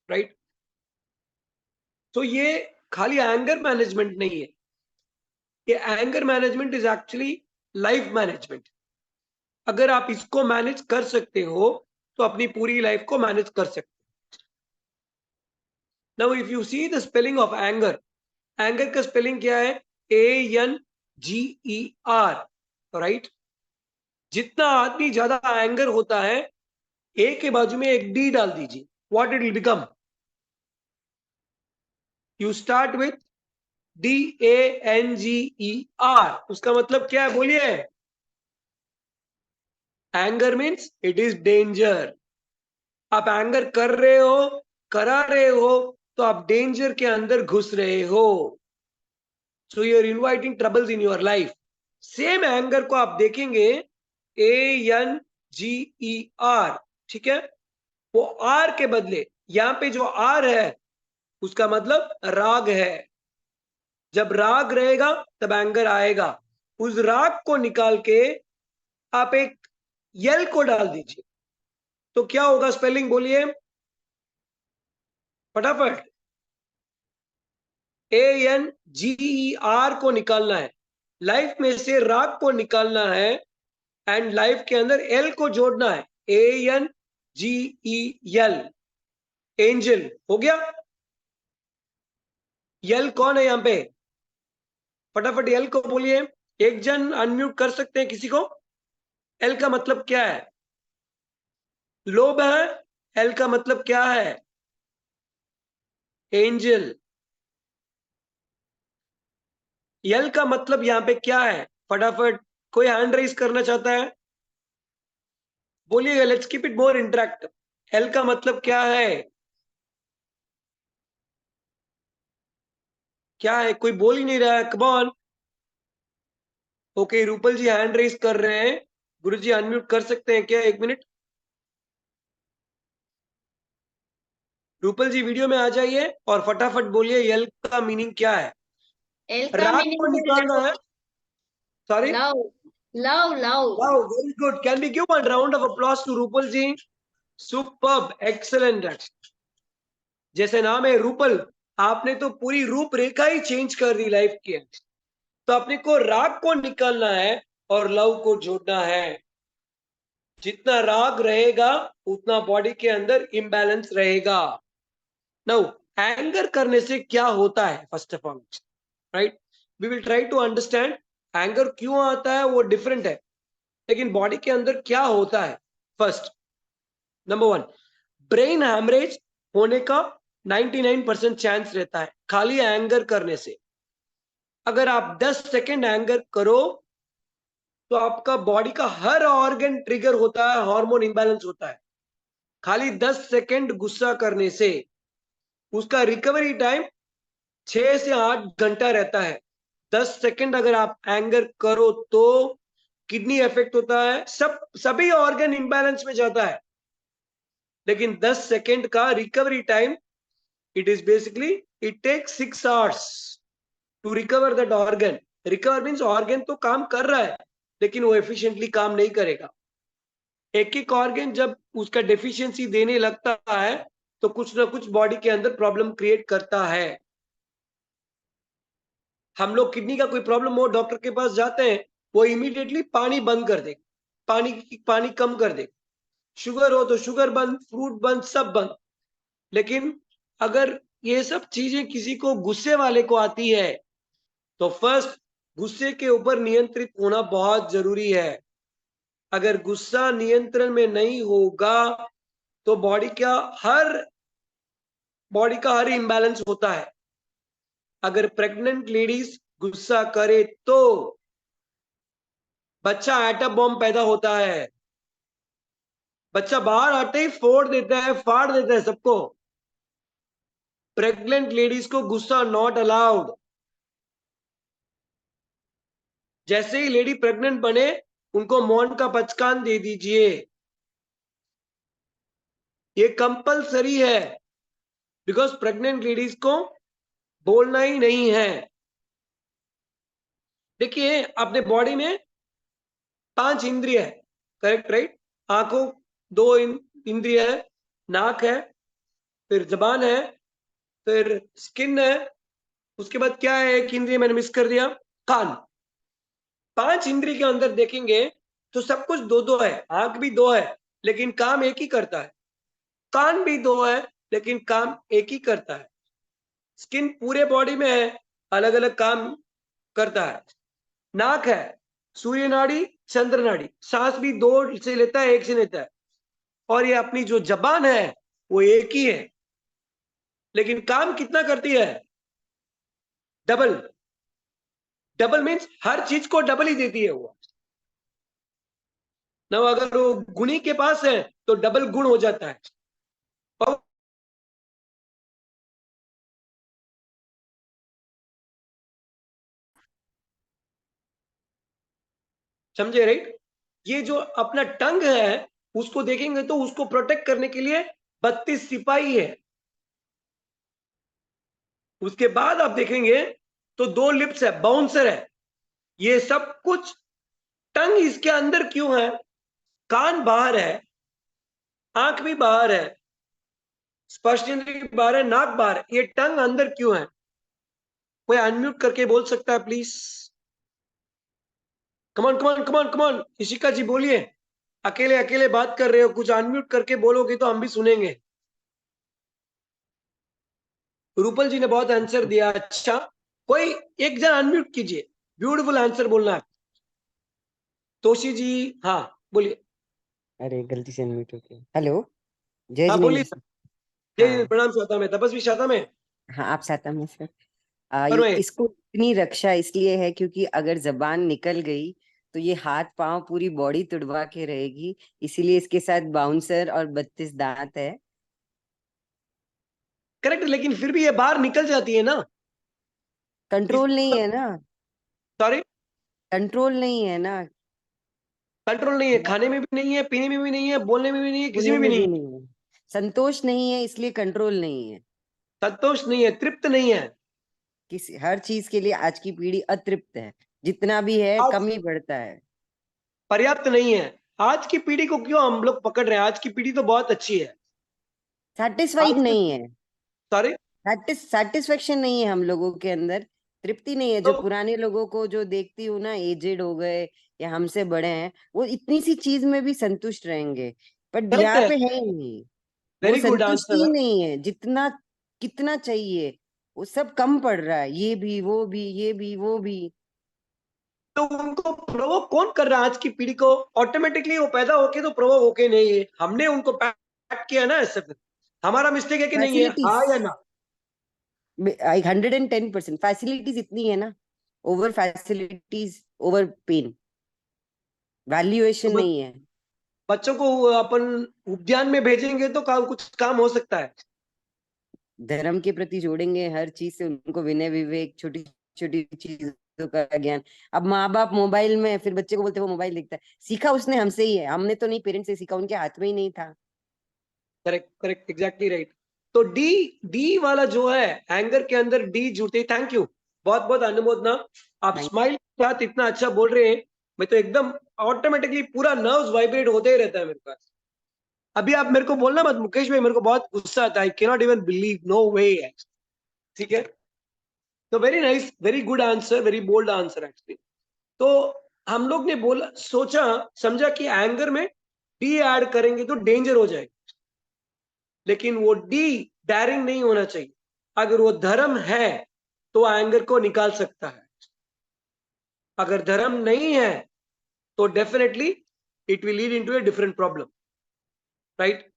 Right. तो ये खाली एंगर मैनेजमेंट नहीं है, ये anger management is actually life management. अगर आप इसको मैनेज कर सकते हो तो अपनी पूरी लाइफ को मैनेज कर सकते हो। Now if you see the spelling of anger, anger का स्पेलिंग क्या है? ANGER, right. जितना आदमी ज्यादा एंगर होता है, ए के बाजू में एक डी डाल दीजिए, what it will become? You start with DANGER, उसका मतलब क्या है बोलिए? Anger means it is danger. आप एंगर कर रहे हो, करा रहे हो, तो आप डेंजर के अंदर घुस रहे हो। So you are inviting troubles in your life. Same anger को आप देखेंगे ANGER, ठीक है। वो आर के बदले यहां पे जो आर है उसका मतलब राग है। जब राग रहेगा तब एंगर आएगा। उस राग को निकाल के आप एक यल को डाल दीजिए, तो क्या होगा? स्पेलिंग बोलिए फटाफट। ANGER को निकालना है, लाइफ में से राग को निकालना है, एंड लाइफ के अंदर एल को जोड़ना है। ANGEL, एंजल हो गया। यल कौन है यहां पे? फटाफट यल को बोलिए। एक जन अनम्यूट कर सकते हैं किसी को? एल का मतलब क्या है? लोभ है। एल का मतलब क्या है? एंजल। यल का मतलब यहां पे क्या है? फटाफट कोई हैंड रेज करना चाहता है? बोलिएगा, let's keep it more interactive. L का मतलब क्या है? क्या है? कोई बोल ही नहीं रहा है, come on. Okay, Rupal ji hand raise कर रहे हैं। गुरु जी अनम्यूट कर सकते हैं क्या? एक मिनट। रूपल जी वीडियो में आ जाइए और फटाफट बोलिए यल का मीनिंग क्या है? एल का राग को निकालना मीनिंग है। Sorry, love, love love. Wow, very good. Can we give one round of applause to Rupal ji? Superb, excellent. जैसे नाम है रूपल, आपने तो पूरी रूपरेखा ही चेंज कर दी लाइफ की। तो अपने को राग को निकालना है और लव को जोड़ना है। जितना राग रहेगा उतना बॉडी के अंदर इम्बैलेंस रहेगा। नाउ एंगर करने से क्या होता है? First of all, right, we will try to understand anger क्यों आता है, वो डिफरेंट है, लेकिन बॉडी के अंदर क्या होता है। First, number one, brain haemorrhage होने का 99% चांस रहता है खाली एंगर करने से। अगर आप 10 सेकेंड एंगर करो तो आपका बॉडी का हर ऑर्गन ट्रिगर होता है, हार्मोन इंबैलेंस होता है। खाली 10 सेकेंड गुस्सा करने से उसका रिकवरी टाइम 6 से 8 घंटा रहता है। 10 सेकेंड अगर आप एंगर करो तो किडनी इफेक्ट होता है, सभी ऑर्गन इंबैलेंस में जाता है। लेकिन 10 सेकेंड का recovery time, it is basically, it takes 6 hours to recover that organ. Recover means organ तो काम कर रहा है लेकिन वो एफिशिएंटली काम नहीं करेगा। एक एक ऑर्गन जब उसका डेफिशिएंसी देने लगता है तो कुछ ना कुछ बॉडी के अंदर प्रॉब्लम क्रिएट करता है। हम लोग किडनी का कोई प्रॉब्लम हो डॉक्टर के पास जाते हैं, वो इमीडिएटली पानी बंद कर दे, पानी कम कर दे। शुगर हो तो शुगर बंद, फ्रूट बंद, सब बंद। लेकिन अगर ये सब चीजें किसी को गुस्से वाले को आती है तो फर्स्ट, गुस्से के ऊपर नियंत्रित होना बहुत जरूरी है। अगर गुस्सा नियंत्रण में नहीं होगा तो बॉडी का हर इम्बैलेंस होता है। अगर प्रेग्नेंट लेडीज गुस्सा करे तो बच्चा एटम बॉम्ब पैदा होता है। बच्चा बाहर आते ही फोड़ देता है, फाड़ देता है सबको। प्रेग्नेंट लेडीज को गुस्सा नॉट अलाउड। जैसे ही लेडी प्रेग्नेंट बने उनको मौन का पचकान दे दीजिए, ये कंपलसरी है। बिकॉज प्रेग्नेंट लेडीज को बोलना ही नहीं है। देखिए, अपने बॉडी में 5 इंद्रिय है, करेक्ट, राइट? आंखों 2 इंद्रिय है, नाक है, फिर जबान है, फिर स्किन है, उसके बाद क्या है, एक इंद्रिय मैंने मिस कर दिया, कान। 5 इंद्रिय के अंदर देखेंगे तो सब कुछ दो दो है। आंख भी दो है लेकिन काम एक ही करता है, कान भी दो है लेकिन काम एक ही करता है, स्किन पूरे बॉडी में है, अलग अलग काम करता है, नाक है, सूर्य नाड़ी, चंद्र नाड़ी, सांस भी 2 से लेता है, 1 से लेता है, और ये अपनी जो जबान है वो एक ही है, लेकिन काम कितना करती है, डबल। डबल मीन्स हर चीज को डबल ही देती है वो। ना अगर वो गुणी के पास है तो डबल गुण हो जाता है। और समझे राइट? ये जो अपना टंग है उसको देखेंगे तो उसको प्रोटेक्ट करने के लिए 32 सिपाही है। उसके बाद आप देखेंगे तो 2 लिप्स है, बाउंसर है। ये सब कुछ टंग इसके अंदर क्यों है? कान बाहर है, आंख भी बाहर है, स्पर्श इंद्रिय बाहर है, नाक बाहर है, ये टंग अंदर क्यों है? कोई अनम्यूट करके बोल सकता है प्लीज? कमान कमान कमान कमान, इशिका जी बोलिए। अकेले अकेले बात कर रहे हो, कुछ अनम्यूट करके बोलोगे तो हम भी सुनेंगे। रूपल जी ने बहुत आंसर दिया, अच्छा कोई एक जन अनम्यूट कीजिए, ब्यूटीफुल आंसर बोलना है। तोशी जी, हाँ बोलिए। अरे गलती से अनम्यूट हो गया। हेलो, जय हाँ बोलिए। जिनेन्द्र सर। जय हाँ प्रणाम, शाता में तपस्वी, शाता में हाँ, आप साता में सर। फरमाइए। इसको इतनी रक्षा इसलिए है क्योंकि अगर जबान निकल गई तो ये हाथ पांव पूरी बॉडी तुड़वा के रहेगी, इसीलिए इसके साथ बाउंसर और 32 दांत है। करेक्ट, लेकिन फिर भी ये बाहर निकल जाती है ना। कंट्रोल नहीं है ना। सॉरी, कंट्रोल नहीं है ना। कंट्रोल नहीं है, खाने में भी नहीं है, पीने में भी नहीं है, बोलने में भी नहीं है, किसी बोलने में भी में नहीं भी है। नहीं है। संतोष नहीं है इसलिए कंट्रोल नहीं है। संतोष नहीं है, तृप्त नहीं है। किसी हर चीज के लिए आज की पीढ़ी अतृप्त है, जितना भी है आज कम ही बढ़ता है। पर्याप्त नहीं है। आज की पीढ़ी को क्यों हम लोग पकड़ रहे हैं? आज की पीढ़ी तो बहुत अच्छी है। सेटिस्फाइड आज के, नहीं है। सॉरी, सेटिस्फेक्शन नहीं है हम लोगों के अंदर। तृप्ति नहीं है। जो तो पुराने लोगों को जो देखती हूँ ना, एजेड हो गए या हमसे बड़े हैं, वो इतनी सी चीज में भी संतुष्ट रहेंगे, बट करेक्ट यहाँ है। पे है ही नहीं। वो वेरी गुड संतुष्टि आंसर। ही नहीं है। जितना कितना चाहिए वो सब कम पड़ रहा है। ये भी वो भी ये भी वो भी। तो उनको प्रोवोक कौन कर रहा है? आज की पीढ़ी को ऑटोमेटिकली वो पैदा होके तो प्रोवोक होके नहीं है, हमने उनको पैक किया ना ऐसे। हमारा मिस्टेक है कि नहीं है, फैसिलिटीज, हाँ या ना? 110%। फैसिलिटीज इतनी है ना, ओवर फैसिलिटीज ओवर पेन, तो वैल्यूएशन नहीं है। बच्चों को अपन उद्यान में भेजेंगे तो कुछ काम हो सकता है। धर्म के प्रति जोड़ेंगे, हर चीज से उनको विनय विवेक, छोटी छोटी चीजों का ज्ञान। अब माँ बाप मोबाइल में, फिर बच्चे को बोलते वो मोबाइल देखता है। सीखा उसने हमसे ही है, हमने तो नहीं, पेरेंट्स से सीखा, उनके हाथ में ही नहीं था। Correct correct, exactly right. तो डी, डी वाला जो है, एंगर के अंदर डी जुड़ते। थैंक यू, बहुत बहुत अनुमोदना। आप Thank- स्माइल के साथ इतना अच्छा बोल रहे हैं, मैं तो एकदम ऑटोमेटिकली पूरा नर्व्स वाइब्रेट होते ही रहता है मेरे पास। अभी आप मेरे को बोलना मत मुकेश भाई, मेरे को बहुत गुस्सा आता है, I can not even believe, no way. ठीक है, तो very nice, very good answer, very bold answer actually. तो हम लोग ने बोला, सोचा, समझा कि एंगर में डी ऐड करेंगे तो डेंजर हो जाएगा, लेकिन वो डी डैरिंग नहीं होना चाहिए। अगर वो धर्म है तो एंगर को निकाल सकता है, अगर धर्म नहीं है तो definitely it will lead into a different problem, right?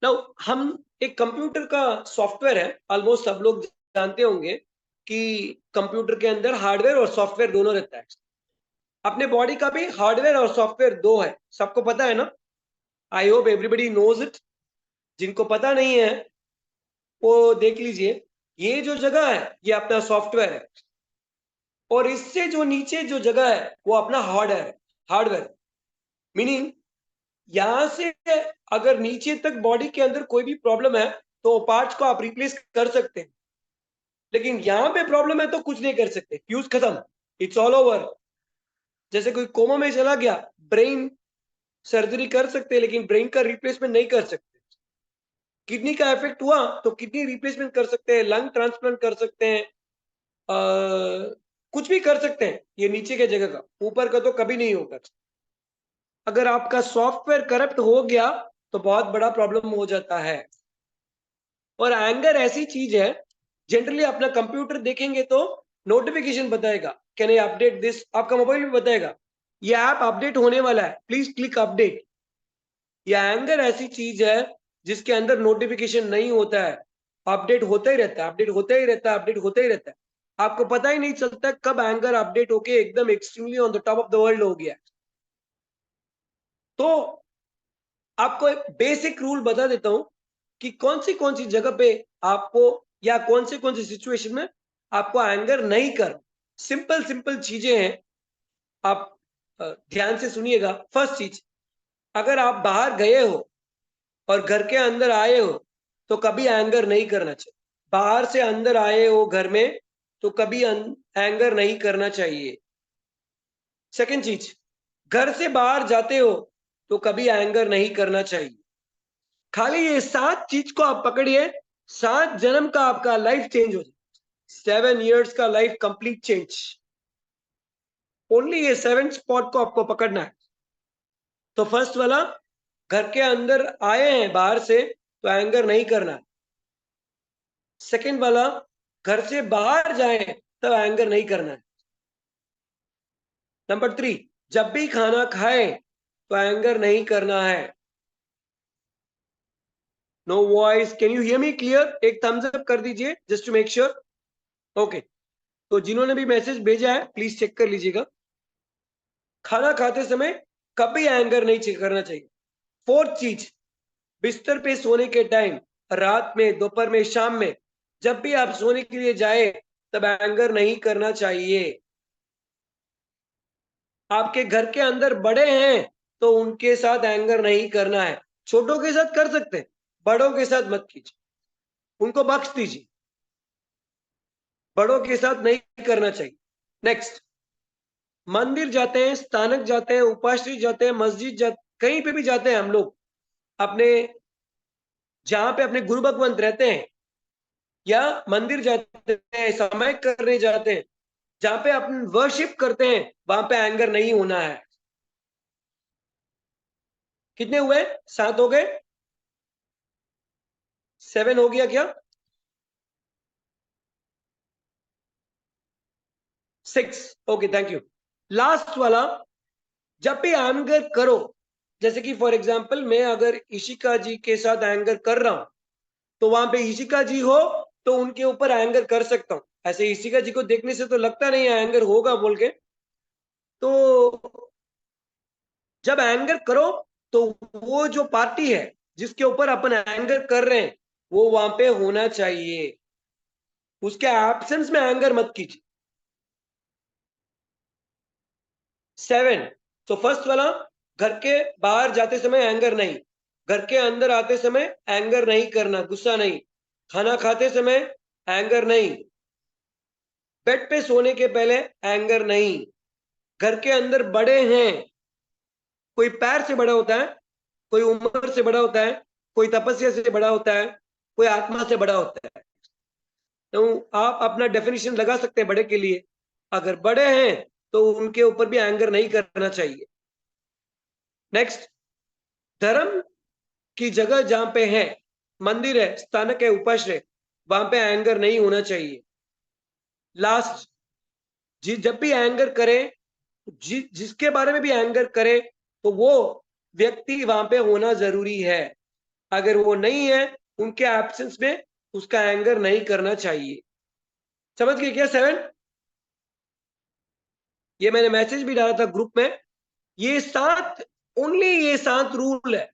Now हम, एक कंप्यूटर का सॉफ्टवेयर है, ऑलमोस्ट सब लोग जानते होंगे कि कंप्यूटर के अंदर हार्डवेयर और सॉफ्टवेयर दोनों रहता है। अपने बॉडी का भी हार्डवेयर और सॉफ्टवेयर दो है, सबको पता है ना? I hope everybody knows it. जिनको पता नहीं है वो देख लीजिए। ये जो जगह है ये अपना सॉफ्टवेयर है, और इससे जो नीचे जो जगह है वो अपना हार्डवेयर है। हार्डवेयर मीनिंग, यहां से अगर नीचे तक बॉडी के अंदर कोई भी प्रॉब्लम है तो पार्ट्स को आप रिप्लेस कर सकते हैं, लेकिन यहां पे प्रॉब्लम है तो कुछ नहीं कर सकते, फ्यूज खत्म, इट्स ऑल ओवर। जैसे कोई कोमा में चला गया, ब्रेन सर्जरी कर सकते हैं लेकिन ब्रेन का रिप्लेसमेंट नहीं कर सकते। किडनी का इफेक्ट हुआ तो किडनी रिप्लेसमेंट कर सकते हैं, लंग ट्रांसप्लांट कर सकते हैं, कुछ भी कर सकते हैं। ये नीचे के जगह का, ऊपर का तो कभी नहीं होगा। अगर आपका सॉफ्टवेयर करप्ट हो गया तो बहुत बड़ा प्रॉब्लम हो जाता है। और एंगर ऐसी चीज है, जनरली अपना कंप्यूटर देखेंगे तो नोटिफिकेशन बताएगा, कैन आई अपडेट दिस, आपका मोबाइल भी बताएगा ये ऐप अपडेट होने वाला है, प्लीज क्लिक अपडेट। या एंगर ऐसी चीज है जिसके अंदर नोटिफिकेशन नहीं होता है, अपडेट होता ही रहता है, अपडेट होता ही रहता है, अपडेट होता ही रहता है। आपको पता ही नहीं चलता कब एंगर अपडेट होके एकदम extremely on the top of the world हो गया। तो आपको एक बेसिक रूल बता देता हूं कि कौन सी जगह पे आपको या कौन सी सिचुएशन में आपको एंगर नहीं कर। सिंपल सिंपल चीजें हैं, आप ध्यान से सुनिएगा। फर्स्ट चीज, अगर आप बाहर गए हो और घर के अंदर आए हो तो कभी एंगर नहीं करना चाहिए। बाहर से अंदर आए हो घर में तो कभी एंगर नहीं करना चाहिए। सेकंड चीज, घर से बाहर जाते हो तो कभी एंगर नहीं करना चाहिए। खाली ये 7 चीज को आप पकड़िए, 7 जन्म का आपका लाइफ चेंज हो जाए। 7 years का लाइफ कंप्लीट चेंज। ओनली ये 7 स्पॉट को आपको पकड़ना है। तो फर्स्ट वाला, घर के अंदर आए हैं बाहर से तो एंगर नहीं करना है। सेकंड वाला, घर से बाहर जाए तो एंगर नहीं करना है। नंबर 3, जब भी खाना खाए तो एंगर नहीं करना है। No voice, can you hear me clear? एक थम्स अप कर दीजिए just to make sure. Okay, तो जिन्होंने भी मैसेज भेजा है प्लीज चेक कर लीजिएगा। खाना खाते समय कभी एंगर नहीं करना चाहिए। फोर्थ चीज, बिस्तर पे सोने के टाइम, रात में, दोपहर में, शाम में, जब भी आप सोने के लिए जाए तब एंगर नहीं करना चाहिए। आपके घर के अंदर बड़े हैं तो उनके साथ एंगर नहीं करना है। छोटों के साथ कर सकते हैं, बड़ों के साथ मत कीजिए, उनको बख्श दीजिए, बड़ों के साथ नहीं करना चाहिए। नेक्स्ट, मंदिर जाते हैं, स्थानक जाते हैं, उपाश्रय जाते हैं, मस्जिद जाते, कहीं पे भी जाते हैं हम लोग, अपने जहां पे अपने गुरु भगवंत रहते हैं, या मंदिर जाते हैं, समय करने जाते हैं, जहां पे अपन वर्शिप करते हैं, वहां पे एंगर नहीं होना है। कितने हुए? 7 हो गए? 7 हो गया क्या? 6। Okay, thank you. लास्ट वाला, जब भी एंगर करो, जैसे कि फॉर एग्जांपल मैं अगर इशिका जी के साथ एंगर कर रहा हूं तो वहां पे इशिका जी हो तो उनके ऊपर एंगर कर सकता हूं। ऐसे इशिका जी को देखने से तो लगता नहीं है एंगर होगा बोल के। तो जब एंगर करो तो वो जो पार्टी है जिसके ऊपर अपन एंगर कर रहे हैं वो वहां पे होना चाहिए, उसके एब्सेंस में एंगर मत कीजिए। 7, तो फर्स्ट वाला, घर के बाहर जाते समय एंगर नहीं, घर के अंदर आते समय एंगर नहीं करना, गुस्सा नहीं, खाना खाते समय एंगर नहीं, बेड पे सोने के पहले एंगर नहीं, घर के अंदर बड़े हैं, कोई पैर से बड़ा होता है, कोई उम्र से बड़ा होता है, कोई तपस्या से बड़ा होता है, कोई आत्मा से बड़ा होता है। तो आप अपना डेफिनेशन लगा सकते हैं बड़े के लिए। अगर बड़े हैं तो उनके ऊपर भी एंगर नहीं करना चाहिए। नेक्स्ट, धर्म की जगह जहां पे है, मंदिर है, स्थानक है, उपाश्रय, वहां पे एंगर नहीं होना चाहिए। लास्ट, जब भी एंगर करें, जिसके बारे में भी एंगर करे तो वो व्यक्ति वहां पे होना जरूरी है। अगर वो नहीं है, उनके एब्सेंस में उसका एंगर नहीं करना चाहिए। समझ गए क्या 7? ये मैंने मैसेज भी डाला था ग्रुप में। ये 7, ओनली ये 7 रूल है।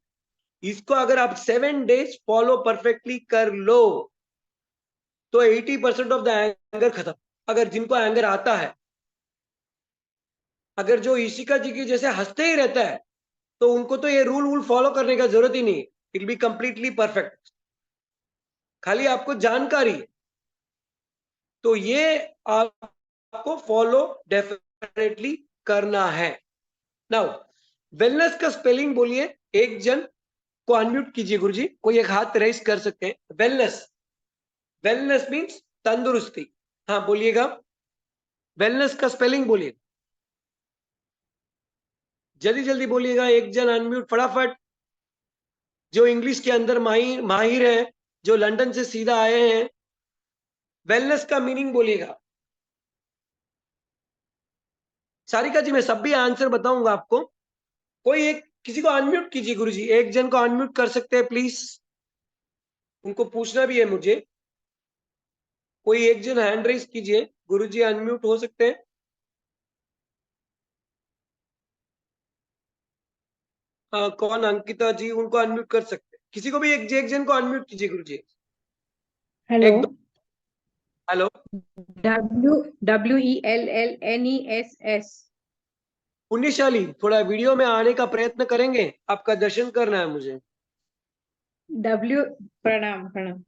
इसको अगर आप 7 days फॉलो परफेक्टली कर लो तो 80% ऑफ द एंगर खत्म। अगर जिनको एंगर आता है, अगर जो ईशिका जी की जैसे हंसते ही रहता है तो उनको तो ये रूल फॉलो करने का जरूरत ही नहीं है, it will be completely perfect. खाली आपको जानकारी है तो ये आपको फॉलो डेफिनेटली करना है। नाउ, वेलनेस का स्पेलिंग बोलिए, एक जन। को अनम्यूट कीजिए गुरुजी, कोई एक हाथ रेस कर सकते हैं। वेलनेस, वेलनेस मीन्स तंदुरुस्ती। हाँ बोलिएगा, वेलनेस का स्पेलिंग बोलिए, जल्दी जल्दी बोलिएगा, एक जन अनम्यूट फटाफट। जो इंग्लिश के अंदर माहिर माहिर है, जो लंदन से सीधा आए हैं, वेलनेस का मीनिंग बोलिएगा। सारिका जी मैं सब भी आंसर बताऊंगा आपको, कोई एक किसी को अनम्यूट कीजिए गुरुजी, एक जन को अनम्यूट कर सकते हैं प्लीज, उनको पूछना भी है मुझे। कोई एक जन हैंड रेस कीजिए, गुरुजी अनम्यूट हो सकते हैं। कौन, अंकिता जी, उनको अनम्यूट कर सकते हैं, किसी को भी एक जन को अनम्यूट कीजिए गुरुजी। हेलो। एक दो, हेलो। WWELLNESS। पुण्यशाली, थोड़ा वीडियो में आने का प्रयत्न करेंगे, आपका दर्शन करना है मुझे। W। प्रणाम प्रणाम।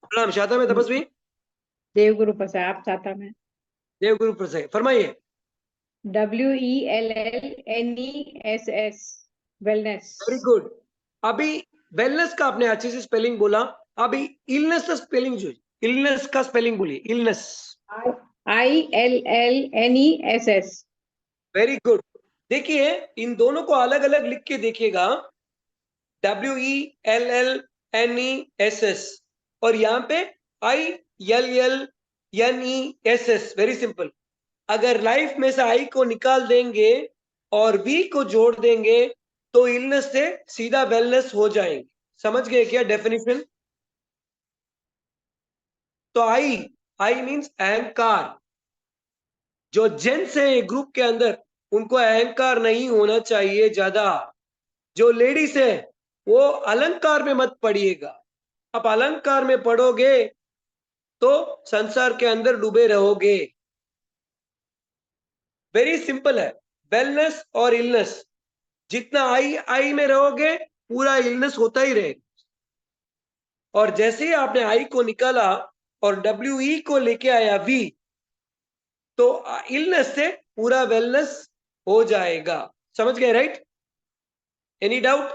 प्रणाम। शाता में तपस्वी, देवगुरु प्रसाद, आप साता में। देवगुरु प्रसाद, फरमाइए। WELLNESS। वेलनेस। Very good. अभी वेलनेस का आपने अच्छे से स्पेलिंग बोला, अभी इलनेस का स्पेलिंग जो, इलनेस का स्पेलिंग बोलिए, इलनेस। ILLNESS। Very good. देखिए इन दोनों को अलग अलग लिख के देखिएगा, WELLNESS, और यहाँ पे ILLNESS। Very simple. अगर लाइफ में से आई को निकाल देंगे और वी को जोड़ देंगे तो इलनेस से सीधा वेलनेस हो जाएंगे। समझ गए क्या डेफिनेशन? तो आई मींस अहंकार। जो जेंट्स है ग्रुप के अंदर, उनको अहंकार नहीं होना चाहिए ज्यादा। जो लेडीज है वो अलंकार में मत पड़िएगा, आप अलंकार में पढ़ोगे तो संसार के अंदर डूबे रहोगे। वेरी सिंपल है, वेलनेस और इलनेस। जितना आई में रहोगे पूरा इलनेस होता ही रहेगा, और जैसे ही आपने आई को निकाला और WE को लेके आया वी, तो इलनेस से पूरा वेलनेस हो जाएगा। समझ गए राइट? Any doubt?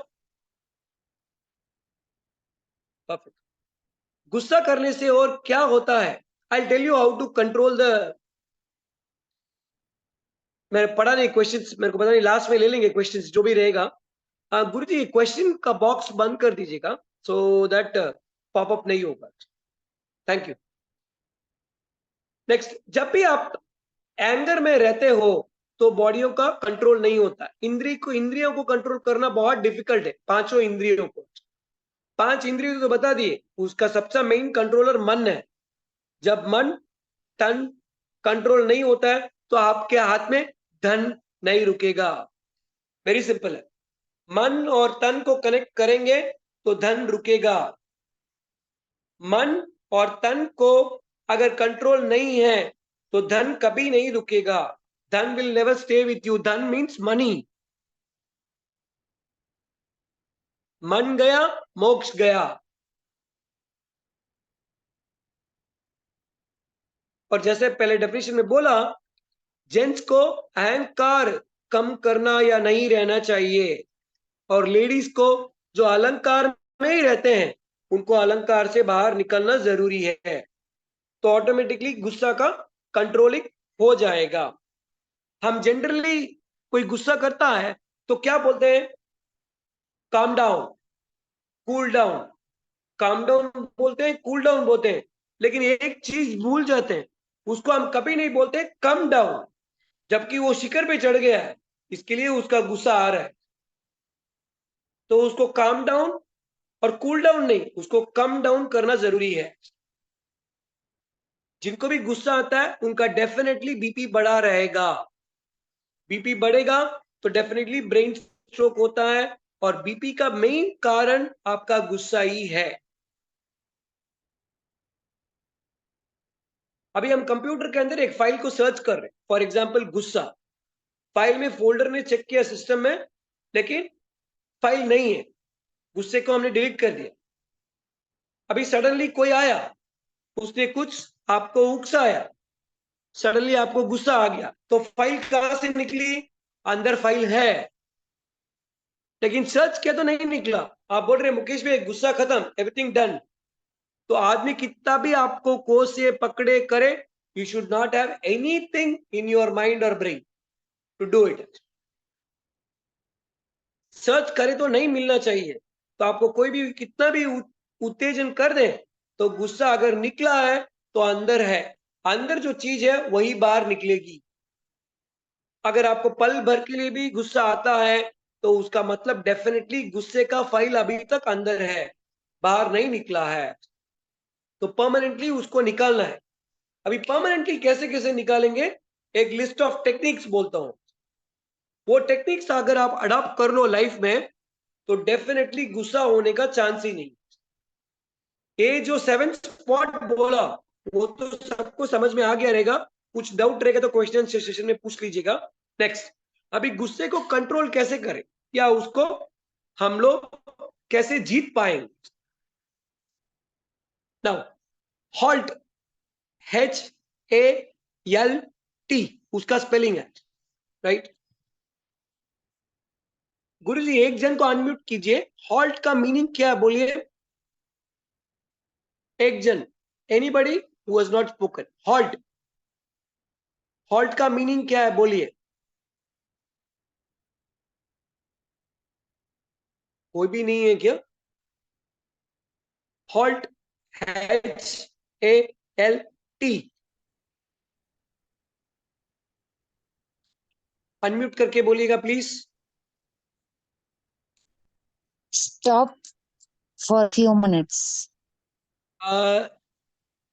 परफेक्ट। गुस्सा करने से और क्या होता है, I tell you how to control the, मैंने पढ़ा नहीं क्वेश्चंस, मेरे को पता नहीं, लास्ट में ले लेंगे क्वेश्चंस जो भी रहेगा। गुरुजी क्वेश्चन का बॉक्स बंद कर दीजिएगा सो दैट पॉपअप नहीं होगा। Thank you. नेक्स्ट, जब भी आप एंगर में रहते हो तो बॉडियों का कंट्रोल नहीं होता। इंद्रियों को कंट्रोल करना बहुत डिफिकल्ट है। पांचों इंद्रियों को, 5 इंद्रियों तो बता दिए, उसका सबसे मेन कंट्रोलर मन है। जब मन तन कंट्रोल नहीं होता है तो आपके हाथ में धन नहीं रुकेगा। वेरी सिंपल है, मन और तन को कनेक्ट करेंगे तो धन रुकेगा। मन और तन को अगर कंट्रोल नहीं है तो धन कभी नहीं रुकेगा। धन will never stay with you. धन मीन्स मनी। मन गया मोक्ष गया। और जैसे पहले डेफिनेशन में बोला, जेंट्स को अहंकार कम करना या नहीं रहना चाहिए, और लेडीज को जो अलंकार में ही रहते हैं उनको अलंकार से बाहर निकलना जरूरी है। तो ऑटोमेटिकली गुस्सा का कंट्रोलिंग हो जाएगा। हम जनरली कोई गुस्सा करता है तो क्या बोलते हैं? Calm down, cool down. Calm down बोलते हैं, कूल डाउन बोलते हैं, लेकिन एक चीज भूल जाते हैं, उसको हम कभी नहीं बोलते कम डाउन, जबकि वो शिखर पे चढ़ गया है, इसके लिए उसका गुस्सा आ रहा है। तो उसको काम डाउन और कूल डाउन नहीं, उसको कम डाउन करना जरूरी है। जिनको भी गुस्सा आता है उनका डेफिनेटली बीपी बढ़ा रहेगा। बीपी बढ़ेगा तो डेफिनेटली ब्रेन स्ट्रोक होता है, और बीपी का मेन कारण आपका गुस्सा ही है। अभी हम कंप्यूटर के अंदर एक फाइल को सर्च कर रहे हैं, फॉर एग्जांपल गुस्सा। फाइल में फोल्डर ने चेक किया सिस्टम में, लेकिन फाइल नहीं है, गुस्से को हमने डिलीट कर दिया। अभी सडनली कोई आया, उसने कुछ आपको उकसाया, सडनली आपको गुस्सा आ गया, तो फाइल कहां से निकली? अंदर फाइल है, लेकिन सर्च किया तो नहीं निकला। आप बोल रहे मुकेश भाई गुस्सा खत्म, एवरीथिंग डन। तो आदमी कितना भी आपको कोसे पकड़े करे, you should not have anything in your mind और brain to do it. Search करे तो नहीं मिलना चाहिए। तो आपको कोई भी कितना भी उत्तेजन कर दे, तो गुस्सा अगर निकला है तो अंदर है, अंदर जो चीज है वही बाहर निकलेगी। अगर आपको पल भर के लिए भी गुस्सा आता है तो उसका मतलब डेफिनेटली गुस्से का फाइल अभी तक अंदर है, बाहर नहीं निकला है। तो परमानेंटली उसको निकालना है। अभी परमानेंटली कैसे कैसे निकालेंगे, एक लिस्ट ऑफ टेक्निक्स बोलता हूं। वो टेक्निक्स अगर आप अडॉप्ट कर लो लाइफ में, तो डेफिनेटली गुस्सा होने का चांस ही नहीं। ये जो 7 स्पॉट बोला वो तो सबको समझ में आ गया रहेगा। कुछ डाउट रहेगा तो क्वेश्चन सेशन में पूछ लीजिएगा। नेक्स्ट, अभी गुस्से को कंट्रोल कैसे करें, या उसको हम लोग कैसे जीत पाएंगे। नाउ हॉल्ट, HALT उसका स्पेलिंग है, राइट। गुरुजी एक जन को अनम्यूट कीजिए। हॉल्ट का मीनिंग क्या है बोलिए, एक जन, anybody who has not spoken. Halt, halt का मीनिंग क्या है बोलिए। कोई भी नहीं है क्या। हॉल्ट, HALT, अनम्यूट करके बोलिएगा please. Stop for a few minutes.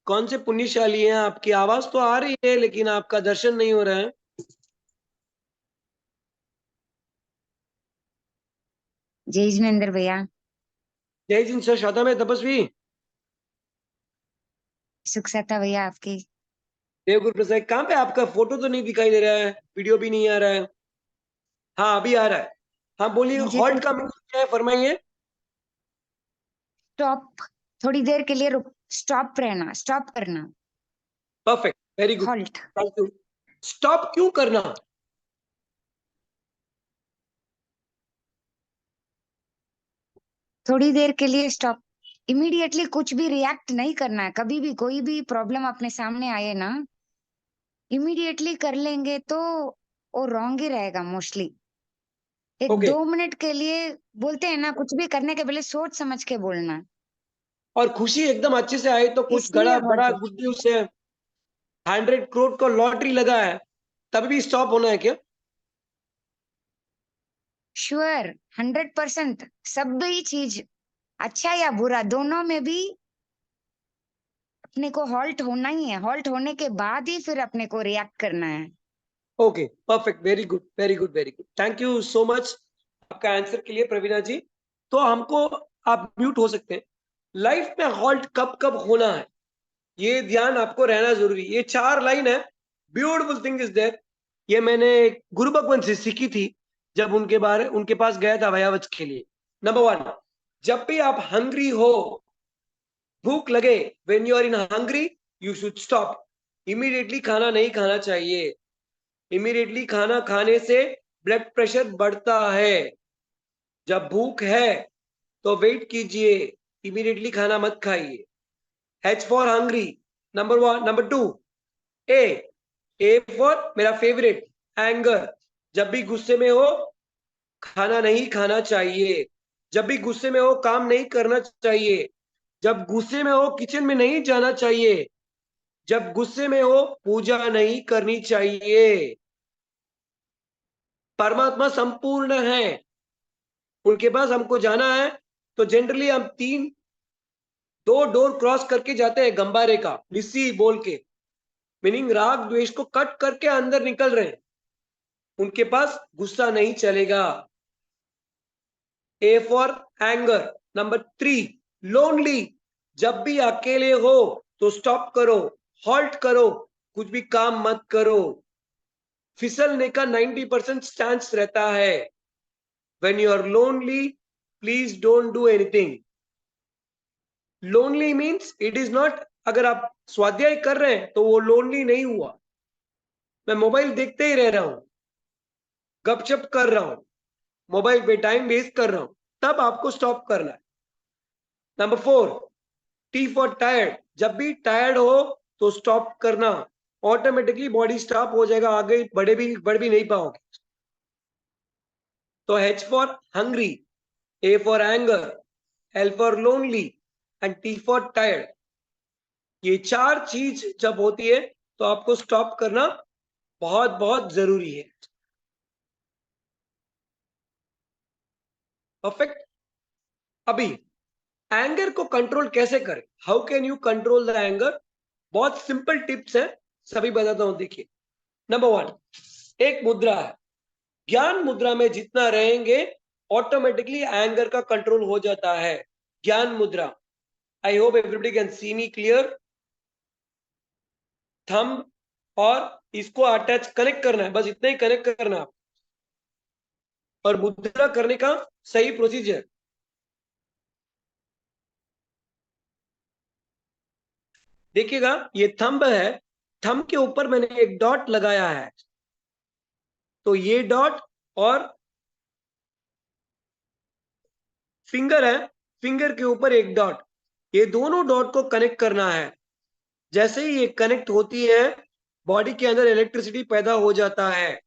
कौन से पुण्यशाली हैं, आपकी आवाज तो आ रही है लेकिन आपका दर्शन नहीं हो रहा है। जय जिनेंद्र भैया, जय जिन सर, श्रद्धा में तपस्वी। सुख सत्ता भैया आपकी। देवगुरु प्रसाद, कहाँ पे आपका फोटो तो नहीं दिखाई दे रहा है, वीडियो भी नहीं आ रहा है। हाँ अभी आ रहा है। हाँ बोलिए, मुझे हॉल्ट तो का मीनिंग क्या है, फरमाइए। स्टॉप, थोड़ी देर के लिए रुक, स्टॉप रहना, स्टॉप करना, perfect, very good, halt. Thank you. Stop क्यों करना, थोड़ी देर के लिए स्टॉप। इमीडिएटली कुछ भी रिएक्ट नहीं करना है। कभी भी कोई भी प्रॉब्लम अपने सामने आए ना, इमीडिएटली कर लेंगे तो वो रॉन्ग ही रहेगा मोस्टली। एक ओके। 2 मिनट के लिए बोलते हैं ना, कुछ भी करने के पहले सोच समझ के बोलना, और खुशी एकदम अच्छे से आए तो कुछ इसलिए बड़ा बड़ा हॉल्ट। गुड न्यूज है, 100 करोड़ का लॉटरी लगा है, तब भी स्टॉप होना है क्या। श्योर, 100%। सब भी चीज, अच्छा या बुरा, दोनों में भी अपने को हॉल्ट होना ही है। हॉल्ट होने के बाद ही फिर अपने को रिएक्ट करना है। Okay perfect, very good very good very good, thank you so much आपका आंसर के लिए प्रवीणा जी। तो हमको, आप म्यूट हो सकते हैं। लाइफ में हॉल्ट कब कब होना है ये ध्यान आपको रहना जरूरी। ये 4 लाइन है, ब्यूटीफुल थिंग इज देयर। ये मैंने गुरु भगवंत से सीखी थी जब उनके पास गया था वयावच के लिए। नंबर 1, जब भी आप हंग्री हो, भूख लगे, when you are in hungry you should stop. Immediately खाना नहीं खाना चाहिए। इमीडिएटली खाना खाने से ब्लड प्रेशर बढ़ता है। जब भूख है तो वेट कीजिए, इमीडिएटली खाना मत खाइए। H for hungry, number 1। Number 2, A for मेरा फेवरेट, एंगर। जब भी गुस्से में हो खाना नहीं खाना चाहिए। जब भी गुस्से में हो काम नहीं करना चाहिए। जब गुस्से में हो किचन में नहीं जाना चाहिए। जब गुस्से में हो पूजा नहीं करनी चाहिए। परमात्मा संपूर्ण है, उनके पास हमको जाना है तो जनरली हम 2 डोर क्रॉस करके जाते हैं, गंबारे का लिस्सी बोल के, मीनिंग राग द्वेष को कट करके अंदर निकल रहे हैं। उनके पास गुस्सा नहीं चलेगा। A for anger. Number 3, lonely. जब भी अकेले हो तो स्टॉप करो, हॉल्ट करो, कुछ भी काम मत करो। फिसलने का 90% चांस रहता है। When you are lonely please don't do anything. Lonely means it is not, अगर आप स्वाध्याय कर रहे हैं तो वो लोनली नहीं हुआ। मैं मोबाइल देखते ही रह रहा हूं, गपशप कर रहा हूं, मोबाइल पे टाइम वेस्ट कर रहा हूं, तब आपको स्टॉप करना है। नंबर 4, टी फॉर टायर्ड, जब भी टायर्ड हो तो स्टॉप करना, ऑटोमेटिकली बॉडी स्टॉप हो जाएगा, आगे बढ़ भी नहीं पाओगे। तो H for hungry, A for anger, L for lonely and T for tired. ये 4 चीज जब होती है तो आपको स्टॉप करना बहुत बहुत जरूरी है। परफेक्ट। अभी एंगर को कंट्रोल कैसे करें, how can you control the anger? बहुत सिंपल टिप्स है, सभी बताता हूं। देखिए, नंबर 1, एक मुद्रा है, ज्ञान मुद्रा में जितना रहेंगे ऑटोमेटिकली एंगर का कंट्रोल हो जाता है। ज्ञान मुद्रा, आई hope everybody can see me clear. Thumb और इसको अटैच कनेक्ट करना है, बस इतना ही कनेक्ट करना है। और मुद्रा करने का सही प्रोसीजर, देखिएगा, ये थंब है, थंब के ऊपर मैंने एक डॉट लगाया है, तो ये डॉट और फिंगर है, फिंगर के ऊपर एक डॉट, ये दोनों डॉट को कनेक्ट करना है। जैसे ही ये कनेक्ट होती है, बॉडी के अंदर इलेक्ट्रिसिटी पैदा हो जाता है।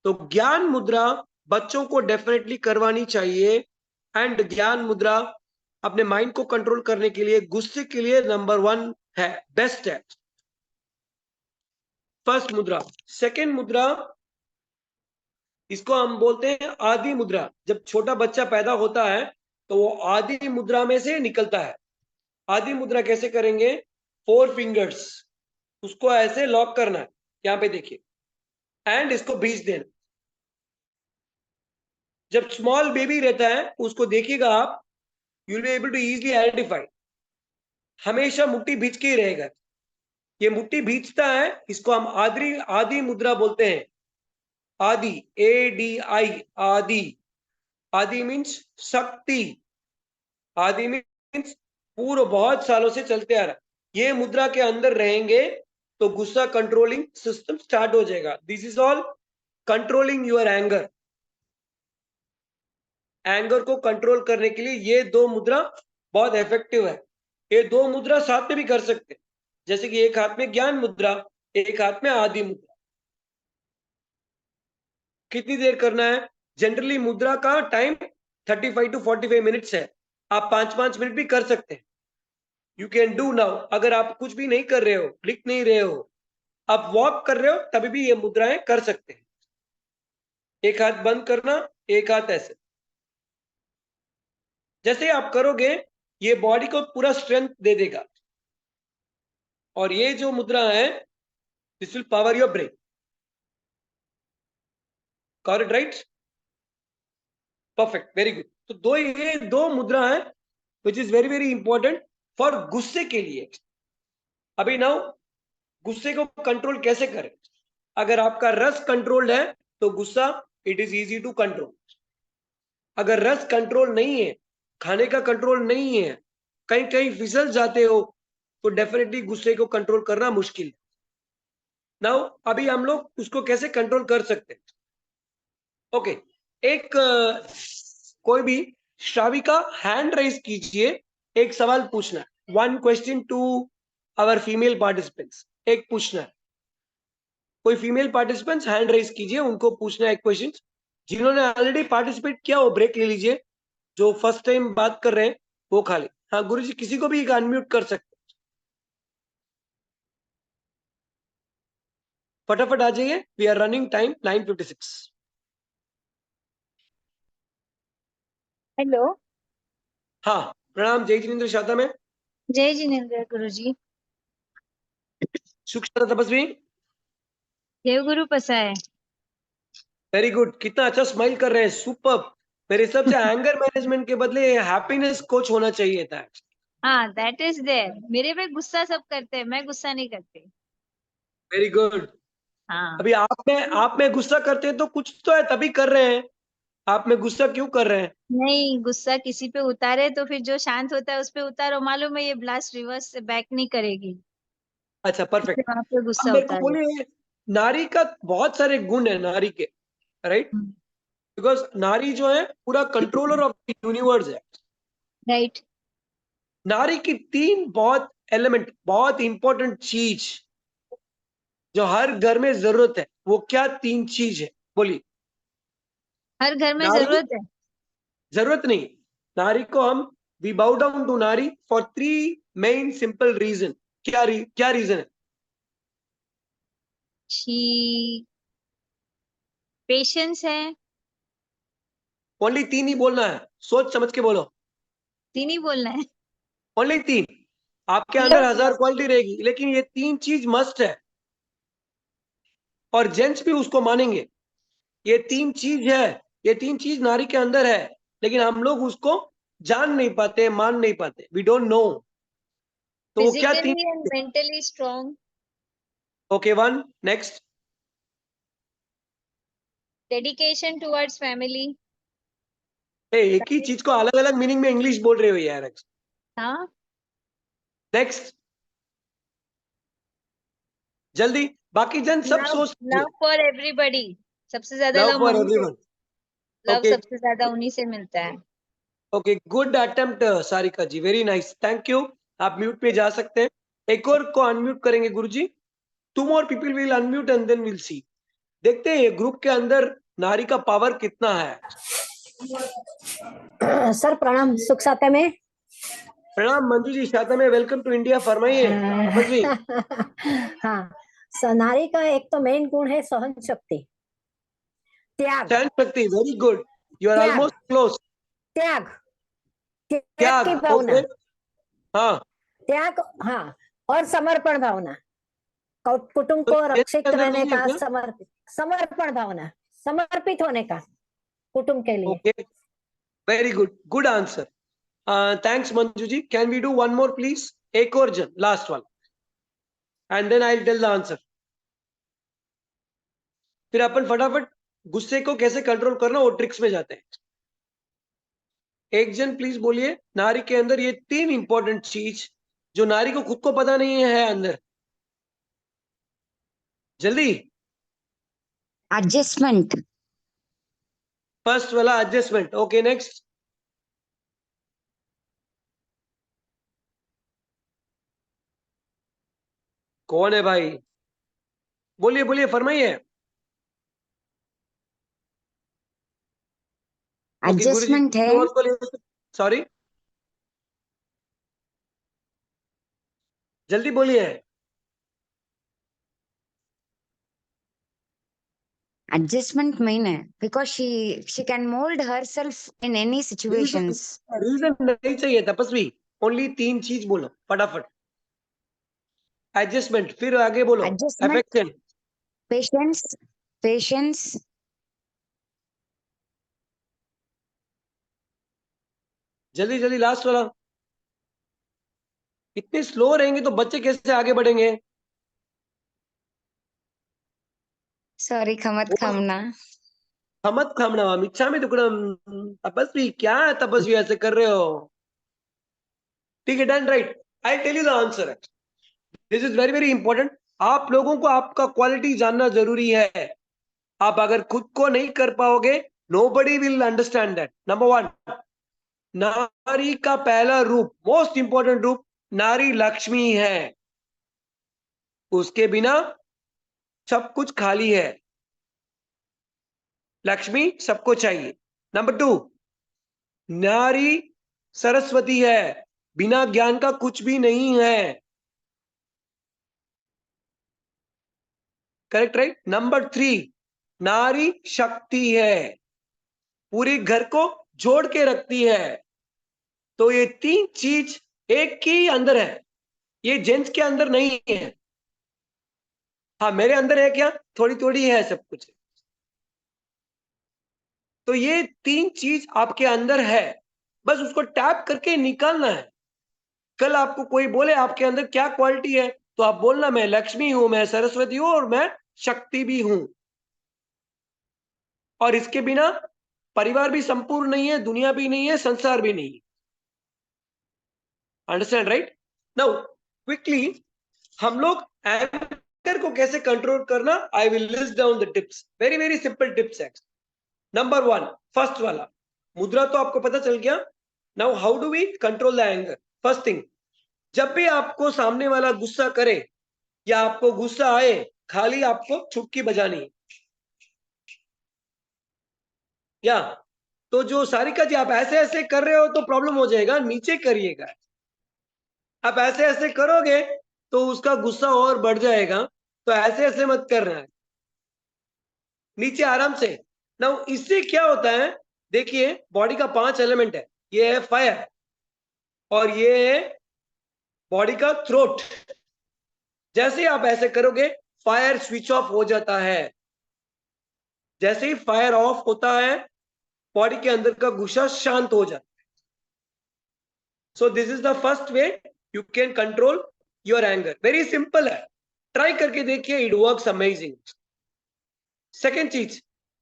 तो ज्ञान मुद्रा बच्चों को डेफिनेटली करवानी चाहिए। एंड ज्ञान मुद्रा अपने माइंड को कंट्रोल करने के लिए, गुस्से के लिए नंबर 1 है, बेस्ट है। फर्स्ट मुद्रा। सेकेंड मुद्रा, इसको हम बोलते हैं आदि मुद्रा। जब छोटा बच्चा पैदा होता है तो वो आदि मुद्रा में से निकलता है। आदि मुद्रा कैसे करेंगे? 4 फिंगर्स, उसको ऐसे लॉक करना है, यहां पे देखिए, एंड इसको बीच देना। जब स्मॉल बेबी रहता है उसको देखिएगा आप, you will be able to easily identify, हमेशा मुट्ठी भींच के ही रहेगा। ये मुट्ठी भींचता है, इसको हम आदि मुद्रा बोलते हैं। आदि, ADI, आदि। आदि मीन्स शक्ति, आदि मीन्स पूर्व, बहुत सालों से चलते आ रहा। ये मुद्रा के अंदर रहेंगे तो गुस्सा कंट्रोलिंग सिस्टम स्टार्ट हो जाएगा। This is all controlling your anger. Anger को कंट्रोल करने के लिए ये 2 मुद्रा बहुत इफेक्टिव है। ये 2 मुद्रा साथ में भी कर सकते हैं, जैसे कि एक हाथ में ज्ञान मुद्रा, एक हाथ में आदि मुद्रा। कितनी देर करना है? जनरली मुद्रा का टाइम 35 टू 45 मिनट्स है, आप 5-5 मिनट भी कर सकते हैं। You can do now. अगर आप कुछ भी नहीं कर रहे हो, लिख नहीं रहे हो, आप वॉक कर रहे हो, तभी भी ये मुद्राएं कर सकते हैं। एक हाथ बंद करना, एक हाथ ऐसे। जैसे आप करोगे, ये बॉडी को पूरा स्ट्रेंथ दे देगा। और ये जो मुद्रा है, this will power your brain. Got it right? Perfect, very good. तो ये 2 मुद्रा है which is very very important for गुस्से के लिए। अभी नाउ, गुस्से को कंट्रोल कैसे करें? अगर आपका रस कंट्रोल्ड है तो गुस्सा it is easy to control. अगर रस कंट्रोल नहीं है, खाने का कंट्रोल नहीं है, कहीं कहीं फिसल जाते हो, तो डेफिनेटली गुस्से को कंट्रोल करना मुश्किल है। नाउ अभी हम लोग उसको कैसे कंट्रोल कर सकते हैं? ओके, एक कोई भी श्राविका हैंड रेज कीजिए, एक सवाल पूछना है। 1 question to our female participants. एक पूछना है, कोई फीमेल पार्टिसिपेंट्स हैंड रेज कीजिए, उनको पूछना है एक क्वेश्चन। जिन्होंने ऑलरेडी पार्टिसिपेट किया वो ब्रेक ले लीजिए, जो फर्स्ट टाइम बात कर रहे हैं वो खाली। हाँ गुरुजी, किसी को भी अनम्यूट कर सकते, फटाफट आ जाइए, we are running time 9:56। Hello. हाँ, प्रणाम। जय जिनेन्द्र शाता में जय जिनेन्द्र गुरुजी। सुख शाता तपस्वी, देव गुरु पसाय। Very good. कितना अच्छा स्माइल कर रहे हैं, सुपर। मेरे हिसाब से एंगर मैनेजमेंट के बदले हैप्पीनेस कोच होना चाहिए था। हाँ, दैट इज देयर। मेरे पे गुस्सा सब करते हैं, मैं गुस्सा नहीं करती। Very good. हाँ। अभी आप में गुस्सा करते हैं तो कुछ तो है, तभी कर रहे हैं। आप में गुस्सा क्यों कर रहे हैं? नहीं, गुस्सा किसी पे उतारे तो फिर जो शांत होता है उस पे उतारो। मालूम है ये ब्लास्ट रिवर्स से बैक नहीं करेगी, अच्छा, परफेक्ट। वहां पे अब गुस्सा मेरे को उतारो। बोलिए, नारी का बहुत सारे गुण है नारी के, राइट? बिकॉज नारी जो है पूरा कंट्रोलर ऑफ द यूनिवर्स है। राइट। नारी की 3 बहुत एलिमेंट, बहुत इंपॉर्टेंट चीज जो हर घर में जरूरत है, वो क्या 3 चीज है? बोलिए। हर घर में नारी जरूरत है। जरूरत नहीं, नारी को हम वी बाउ डाउन टू नारी फॉर 3 मेन सिंपल रीजन। क्या रीजन है? शी पेशेंस है। ओनली 3 ही बोलना है, सोच समझ के बोलो। 3 ही बोलना है। ओनली 3। आपके अंदर 1000 क्वालिटी रहेगी, लेकिन ये 3 चीज मस्ट है, और जेंट्स भी उसको मानेंगे। ये 3 चीज है, ये 3 चीज नारी के अंदर है, लेकिन हम लोग उसको जान नहीं पाते, मान नहीं पाते, वी डोंट नो। तो वो क्या 3? Physically and mentally strong. Okay, 1 next. Dedication towards family. एक ही चीज को अलग अलग मीनिंग में इंग्लिश बोल रहे हो यार। हाँ। नेक्स्ट, जल्दी, बाकी जन सब सोच लव फॉर एवरीबॉडी। सबसे ज्यादा लव लव फॉर मम्मी से, एवरीवन। लव ओके सबसे ज्यादा उन्हीं से मिलता है। Okay, good attempt Sarika ji, very nice, thank you. आप म्यूट पे जा सकते हैं। एक और को अनम्यूट करेंगे गुरुजी। 2 more people will unmute and then we'll see। देखते हैं ये ग्रुप के अंदर नारी का पावर कितना है। सर प्रणाम, सुख साते में। प्रणाम मंजू जी, शाता में, वेलकम टू इंडिया, फरमाइए तपस्वी। हाँ, नारी का एक तो मेन गुण है सहन शक्ति, त्याग। सहन शक्ति, वेरी गुड, यू आर त्याग। Almost close. त्याग, त्याग त्याग, की भावना। ओके, हाँ। त्याग, हाँ, और समर्पण भावना, कुटुंब तो को जेंट्स रक्षित के अंदर रहने नहीं है का क्या? समर्पण भावना, समर्पित होने का कुटुंब के लिए। Okay, very good, good answer, thanks Manju ji. Can we do 1 more please? एक और जन, last one, and then I will tell the answer. फिर अपन फटाफट गुस्से को कैसे कंट्रोल करना वो ट्रिक्स में जाते हैं। एक जन प्लीज बोलिए, नारी के अंदर ये 3 इंपॉर्टेंट चीज जो नारी को खुद को पता नहीं है अंदर, जल्दी। एडजस्टमेंट। फर्स्ट वाला एडजस्टमेंट, ओके, नेक्स्ट। कौन है भाई? बोलिए बोलिए, फरमाइए। ओके गुरुजी, एडजस्टमेंट है। सॉरी, जल्दी बोलिए। एडजस्टमेंट मेन है because she can mould herself in any situations. Reason नहीं चाहिए तपस्वी, ओनली 3 चीज बोलो फटाफट। एडजस्टमेंट, फिर आगे बोलो। एडजस्टमेंट, अफेक्शन, पेशेंस, पेशेंस, जल्दी जल्दी, लास्ट वाला। इतने स्लो रहेंगे तो बच्चे कैसे आगे बढ़ेंगे? सॉरी खमत खमना। हमत खामना मिच्छा में दुकड़म। तपस्वी, क्या है तपस्वी, ऐसे कर रहे हो? ठीक है, done, right. I tell you the answer, this is very very important. आप लोगों को आपका क्वालिटी जानना जरूरी है। आप अगर खुद को नहीं कर पाओगे, nobody will understand that. Number 1, नारी का पहला रूप, मोस्ट इंपॉर्टेंट रूप, नारी लक्ष्मी है। उसके बिना सब कुछ खाली है। लक्ष्मी सबको चाहिए। नंबर 2, नारी सरस्वती है, बिना ज्ञान का कुछ भी नहीं है। Correct, right. नंबर 3, नारी शक्ति है, पूरे घर को जोड़ के रखती है। तो ये 3 चीज एक ही अंदर है, ये जेंट्स के अंदर नहीं है। हाँ, मेरे अंदर है क्या? थोड़ी थोड़ी है, सब कुछ। तो ये 3 चीज आपके अंदर है, बस उसको टैप करके निकालना है। कल आपको कोई बोले आपके अंदर क्या क्वालिटी है, तो आप बोलना मैं लक्ष्मी हूं, मैं सरस्वती हूं, और मैं शक्ति भी हूं। और इसके बिना परिवार भी संपूर्ण नहीं है, दुनिया भी नहीं है, संसार भी नहीं है। Understand, right? नाउ क्विकली हम लोग एंकर को कैसे कंट्रोल करना, I will list down the tips, very very simple tips. Number 1 first वाला मुद्रा तो आपको पता चल गया। Now how do we control the anger? First thing, जब भी आपको सामने वाला गुस्सा करे या आपको गुस्सा आए, खाली आपको चुटकी बजानी है। या तो जो सारिका जी आप ऐसे ऐसे कर रहे हो तो प्रॉब्लम हो जाएगा, नीचे करिएगा। आप ऐसे ऐसे करोगे तो उसका गुस्सा और बढ़ जाएगा, तो ऐसे ऐसे मत करना है, नीचे आराम से। ना इससे क्या होता है, देखिए बॉडी का 5 एलिमेंट है, ये है फायर और ये है बॉडी का थ्रोट। जैसे ही आप ऐसे करोगे फायर स्विच ऑफ हो जाता है। जैसे ही फायर ऑफ होता है बॉडी के अंदर का गुस्सा शांत हो जाता है। So this is the first way you can control your anger. Very simple है, ट्राई करके देखिए, इट वर्क्स अमेजिंग। सेकेंड चीज,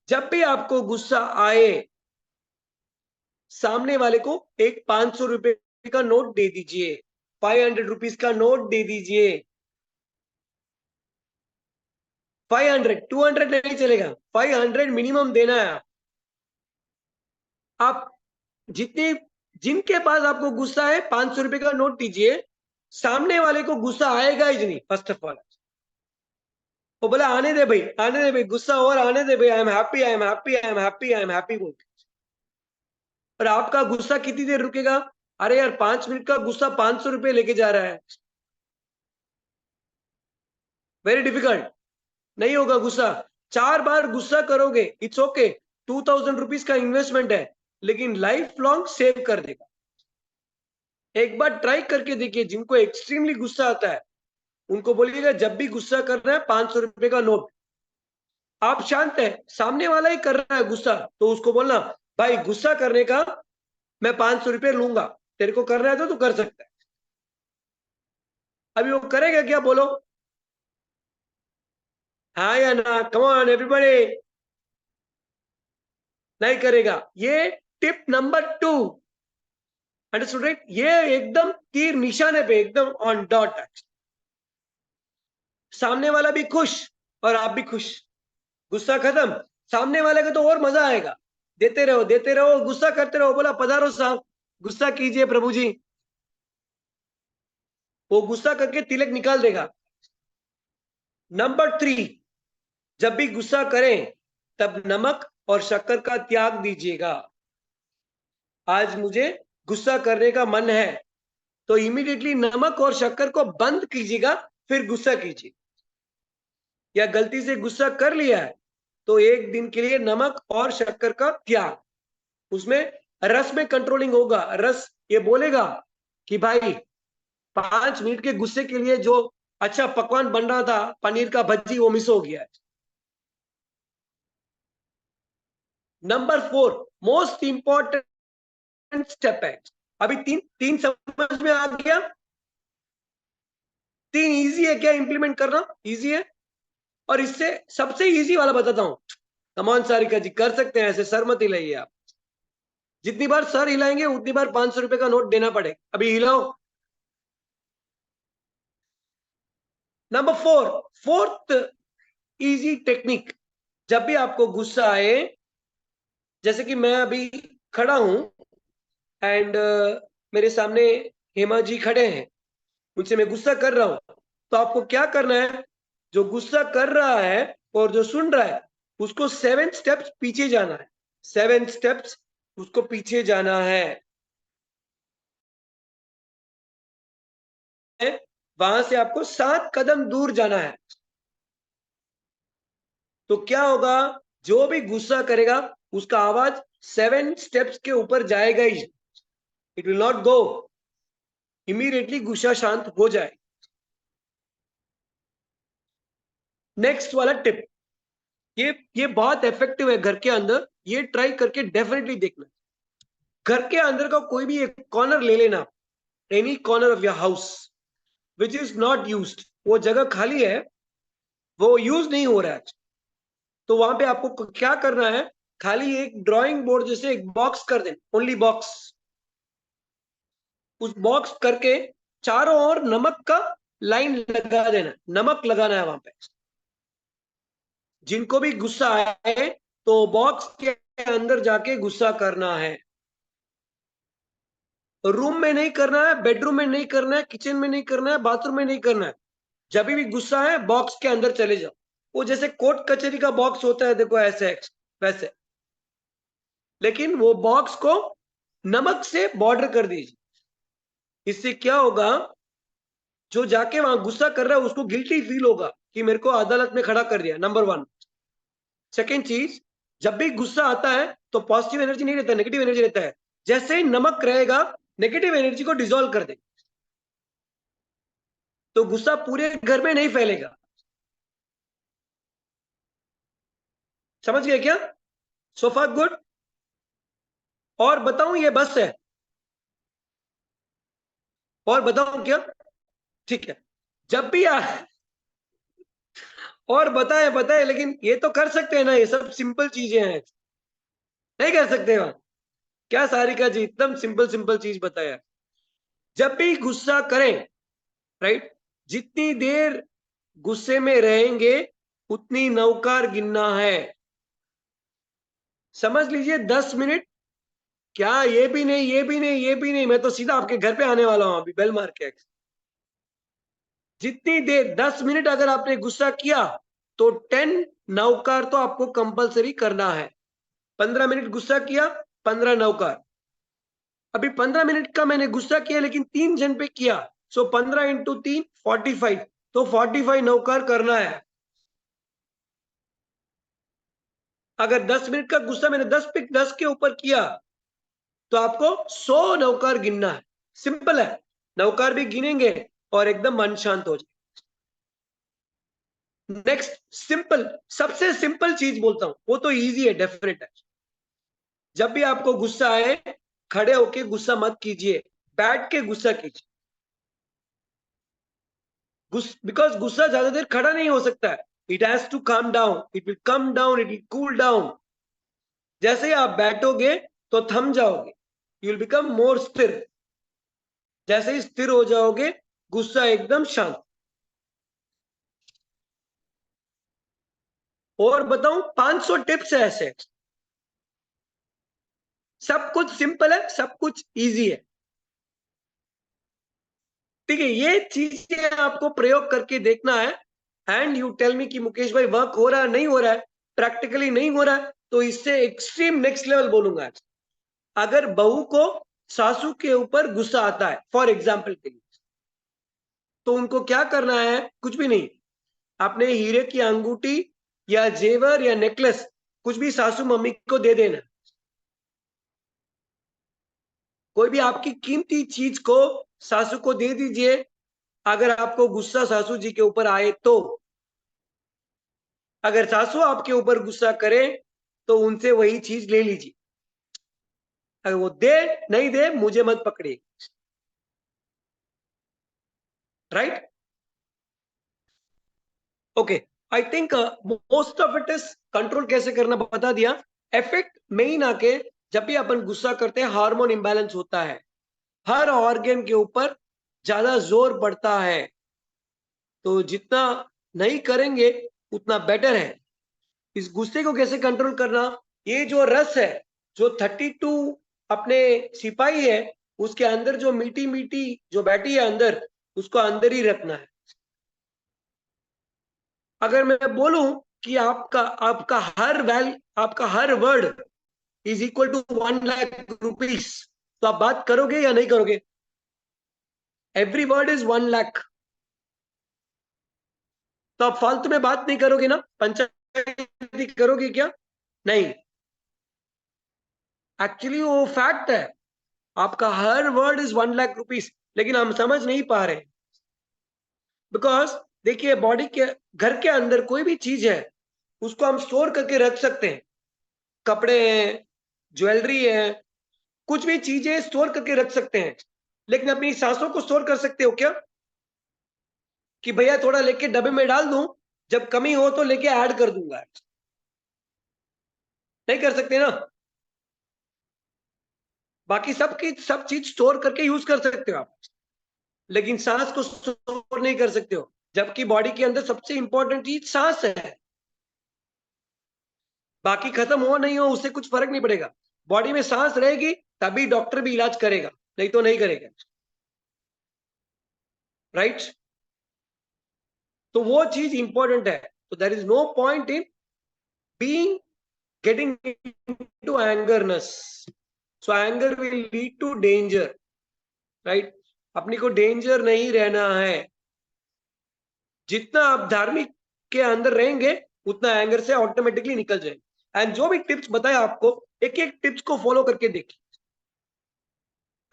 जब भी आपको गुस्सा आए, सामने वाले को एक 500 रुपए का नोट दे दीजिए, 500 रुपीज का नोट दे दीजिए। 500, 200 नहीं चलेगा, 500 मिनिमम देना है। आप जितने जिनके पास आपको गुस्सा है 500 रुपए का नोट दीजिए, सामने वाले को गुस्सा आएगा ही नहीं। फर्स्ट ऑफ ऑल वो बोला आने दे भाई, आने दे भाई, गुस्सा और आने दे भाई, I am happy, I am happy, I am happy, I am happy बोलते। और आपका गुस्सा कितनी देर रुकेगा? अरे यार 5 मिनट का गुस्सा 500 रुपए लेके जा रहा है, वेरी डिफिकल्ट, नहीं होगा गुस्सा। 4 बार गुस्सा करोगे, इट्स ओके, 2000 रुपीज का इन्वेस्टमेंट है, लेकिन लाइफ लॉन्ग सेव कर देगा। एक बार ट्राई करके देखिए, जिनको एक्सट्रीमली गुस्सा आता है उनको बोलिएगा जब भी गुस्सा कर रहा है 500 रुपए का नोट। आप शांत है, सामने वाला ही कर रहा है गुस्सा, तो उसको बोलना भाई गुस्सा करने का मैं 500 रुपए लूंगा, तेरे को करना है तो तू कर सकता है। अभी वो करेगा क्या? बोलो हाँ या ना, कम ऑन एवरीबॉडी। नहीं करेगा। ये टिप नंबर 2, अंडरस्टूड राइट? ये एकदम तीर निशाने पे, एकदम ऑन डॉट। सामने वाला भी खुश और आप भी खुश, गुस्सा खत्म। सामने वाले को तो और मजा आएगा, देते रहो, गुस्सा करते रहो। बोला पधारो साहब, गुस्सा कीजिए प्रभु जी, वो गुस्सा करके तिलक निकाल देगा। नंबर 3, जब भी गुस्सा करें तब नमक और शक्कर का त्याग दीजिएगा। आज मुझे गुस्सा करने का मन है तो इमीडिएटली नमक और शक्कर को बंद कीजिएगा, फिर गुस्सा कीजिए। या गलती से गुस्सा कर लिया है तो 1 दिन के लिए नमक और शक्कर का त्याग, उसमें रस में कंट्रोलिंग होगा। रस ये बोलेगा कि भाई 5 मिनट के गुस्से के लिए जो अच्छा पकवान बन रहा था, पनीर का भज्जी, वो मिस हो गया है। नंबर 4 मोस्ट इंपॉर्टेंट स्टेप है। अभी तीन समझ में आ गया? 3 इजी है क्या इंप्लीमेंट करना? इजी है। और इससे सबसे इजी वाला बताता हूं। कमान सारिका जी कर सकते हैं ऐसे, सर मत हिलाइए आप। जितनी बार सर हिलाएंगे उतनी बार 500 रुपए का नोट देना पड़ेगा। अभी हिलाओ। नंबर 4, फोर्थ इजी टेक्निक, जब भी आपको गुस्सा आए, जैसे कि मैं अभी खड़ा हूं एंड मेरे सामने हेमा जी खड़े हैं, उनसे मैं गुस्सा कर रहा हूं, तो आपको क्या करना है? जो गुस्सा कर रहा है और जो सुन रहा है उसको 7 स्टेप्स पीछे जाना है। 7 स्टेप्स उसको पीछे जाना है। वहां से आपको 7 कदम दूर जाना है। तो क्या होगा? जो भी गुस्सा करेगा उसका आवाज 7 स्टेप्स के ऊपर जाएगा ही, it will not go immediately, गुस्सा शांत हो जाए। नेक्स्ट वाला टिप, ये बहुत इफेक्टिव है घर के अंदर, ये ट्राई करके डेफिनेटली देखना। घर के अंदर का कोई भी एक कॉर्नर ले लेना, any corner of your house which is not used, वो जगह खाली है, वो यूज नहीं हो रहा है, तो वहां पे आपको क्या करना है? खाली एक ड्राइंग बोर्ड जैसे एक बॉक्स कर देना, ओनली बॉक्स। उस बॉक्स करके चारों ओर नमक का लाइन लगा देना, नमक लगाना है वहां पे। जिनको भी गुस्सा आए तो बॉक्स के अंदर जाके गुस्सा करना है। रूम में नहीं करना है, बेडरूम में नहीं करना है, किचन में नहीं करना है, बाथरूम में नहीं करना है। जब भी गुस्सा है बॉक्स के अंदर चले जाओ। वो जैसे कोर्ट कचहरी का बॉक्स होता है, देखो ऐसे वैसे, लेकिन वो बॉक्स को नमक से बॉर्डर कर दीजिए। इससे क्या होगा, जो जाके वहां गुस्सा कर रहा है उसको गिल्टी फील होगा कि मेरे को अदालत में खड़ा कर दिया, नंबर 1। सेकेंड चीज, जब भी गुस्सा आता है तो पॉजिटिव एनर्जी नहीं रहता, नेगेटिव एनर्जी रहता है। जैसे ही नमक रहेगा नेगेटिव एनर्जी को डिसॉल्व कर देगा, तो गुस्सा पूरे घर में नहीं फैलेगा। समझ गए क्या? सो फार गुड। और बताऊं ये बस है? और बताऊं क्या? ठीक है। जब भी और बताए बताए, लेकिन ये तो कर सकते हैं ना, ये सब सिंपल चीजें हैं। नहीं कर सकते वहां? क्या सारिका जी, एकदम सिंपल सिंपल चीज बताया। जब भी गुस्सा करें, राइट, जितनी देर गुस्से में रहेंगे उतनी नौकार गिनना है। समझ लीजिए 10 मिनट। क्या ये भी नहीं, ये भी नहीं, ये भी नहीं, मैं तो सीधा आपके घर पे आने वाला हूं अभी बेल मार के। जितनी देर 10 मिनट अगर आपने गुस्सा किया तो 10 नौकार तो आपको कंपलसरी करना है। 15 मिनट गुस्सा किया, 15 नौकार। अभी 15 मिनट का मैंने गुस्सा किया लेकिन 3 जन पे किया, सो 15 इंटू 3 45, तो 45 नौकार करना है। अगर 10 मिनट का गुस्सा मैंने 10 के ऊपर किया तो आपको 100 नौकार गिनना है। सिंपल है, नौकार भी गिनेंगे और एकदम मन शांत हो जाए। नेक्स्ट सिंपल, सबसे सिंपल चीज बोलता हूं, वो तो इजी है, डेफिनेट है। जब भी आपको गुस्सा आए, खड़े होके गुस्सा मत कीजिए, बैठ के गुस्सा कीजिए। बिकॉज गुस्सा ज्यादा देर खड़ा नहीं हो सकता है। It has to come down, it will come down, it will cool down. जैसे ही आप बैठोगे तो थम जाओगे, यू विल बिकम मोर स्थिर। जैसे ही स्थिर हो जाओगे गुस्सा एकदम शांत। और बताऊं, 500 टिप्स है ऐसे। सब कुछ सिंपल है, सब कुछ इजी है। ठीक है, ये चीजें आपको प्रयोग करके देखना है। एंड यू टेल मी कि मुकेश भाई वर्क हो रहा है नहीं हो रहा है, प्रैक्टिकली नहीं हो रहा है, तो इससे एक्सट्रीम नेक्स्ट लेवल बोलूंगा। अगर बहू को सासू के ऊपर गुस्सा आता है फॉर एग्जाम्पल के लिए, तो उनको क्या करना है? कुछ भी नहीं, अपने हीरे की अंगूठी या जेवर या नेकलेस कुछ भी सासू मम्मी को दे देना। कोई भी आपकी कीमती चीज को सासू को दे दीजिए अगर आपको गुस्सा सासू जी के ऊपर आए तो। अगर सासू आपके ऊपर गुस्सा करे तो उनसे वही चीज ले लीजिए। अगर वो दे नहीं दे, मुझे मत पकड़िए। Right? Okay, I think most of it is control कैसे करना बता दिया। इफेक्ट मेन आके, जब भी अपन गुस्सा करते हैं हार्मोन इंबैलेंस होता है, हर ऑर्गन के ऊपर ज्यादा जोर पड़ता है। तो जितना नहीं करेंगे उतना बेटर है। इस गुस्से को कैसे कंट्रोल करना? ये जो रस है, जो 32 अपने सिपाही है, उसके अंदर जो मीठी मीठी जो बैठी है अंदर, उसको अंदर ही रखना है। अगर मैं बोलूं कि आपका हर word is equal to 1 lakh rupees, तो आप बात करोगे या नहीं करोगे? Every word is 1 lakh. तो आप फालतू में बात नहीं करोगे ना? पंचायती करोगे क्या? नहीं। एक्चुअली वो फैक्ट है, आपका हर वर्ड इज 1 लाख रुपीस, लेकिन हम समझ नहीं पा रहे। बिकॉज देखिए, बॉडी के घर के अंदर कोई भी चीज है उसको हम स्टोर करके रख सकते हैं। कपड़े हैं, ज्वेलरी है, कुछ भी चीजें स्टोर करके रख सकते हैं। लेकिन अपनी सांसों को स्टोर कर सकते हो क्या? कि भैया थोड़ा लेके डब्बे में डाल दूं, जब कमी हो तो लेके ऐड कर दूंगा। नहीं कर सकते ना। बाकी सब चीज स्टोर करके यूज कर सकते हो आप, लेकिन सांस को स्टोर नहीं कर सकते हो, जबकि बॉडी के अंदर सबसे इंपॉर्टेंट चीज सांस है। बाकी खत्म हो नहीं हो उससे कुछ फर्क नहीं पड़ेगा, बॉडी में सांस रहेगी तभी डॉक्टर भी इलाज करेगा, नहीं तो नहीं करेगा, राइट? तो वो चीज इंपॉर्टेंट है। तो there is no point in being getting into angerness, so anger will lead to danger, right? अपने को डेंजर नहीं रहना है, जितना आप धार्मिक के अंदर रहेंगे उतना एंगर से ऑटोमेटिकली निकल जाएंगे। एंड जो भी टिप्स बताए आपको, एक एक टिप्स को फॉलो करके देखिए।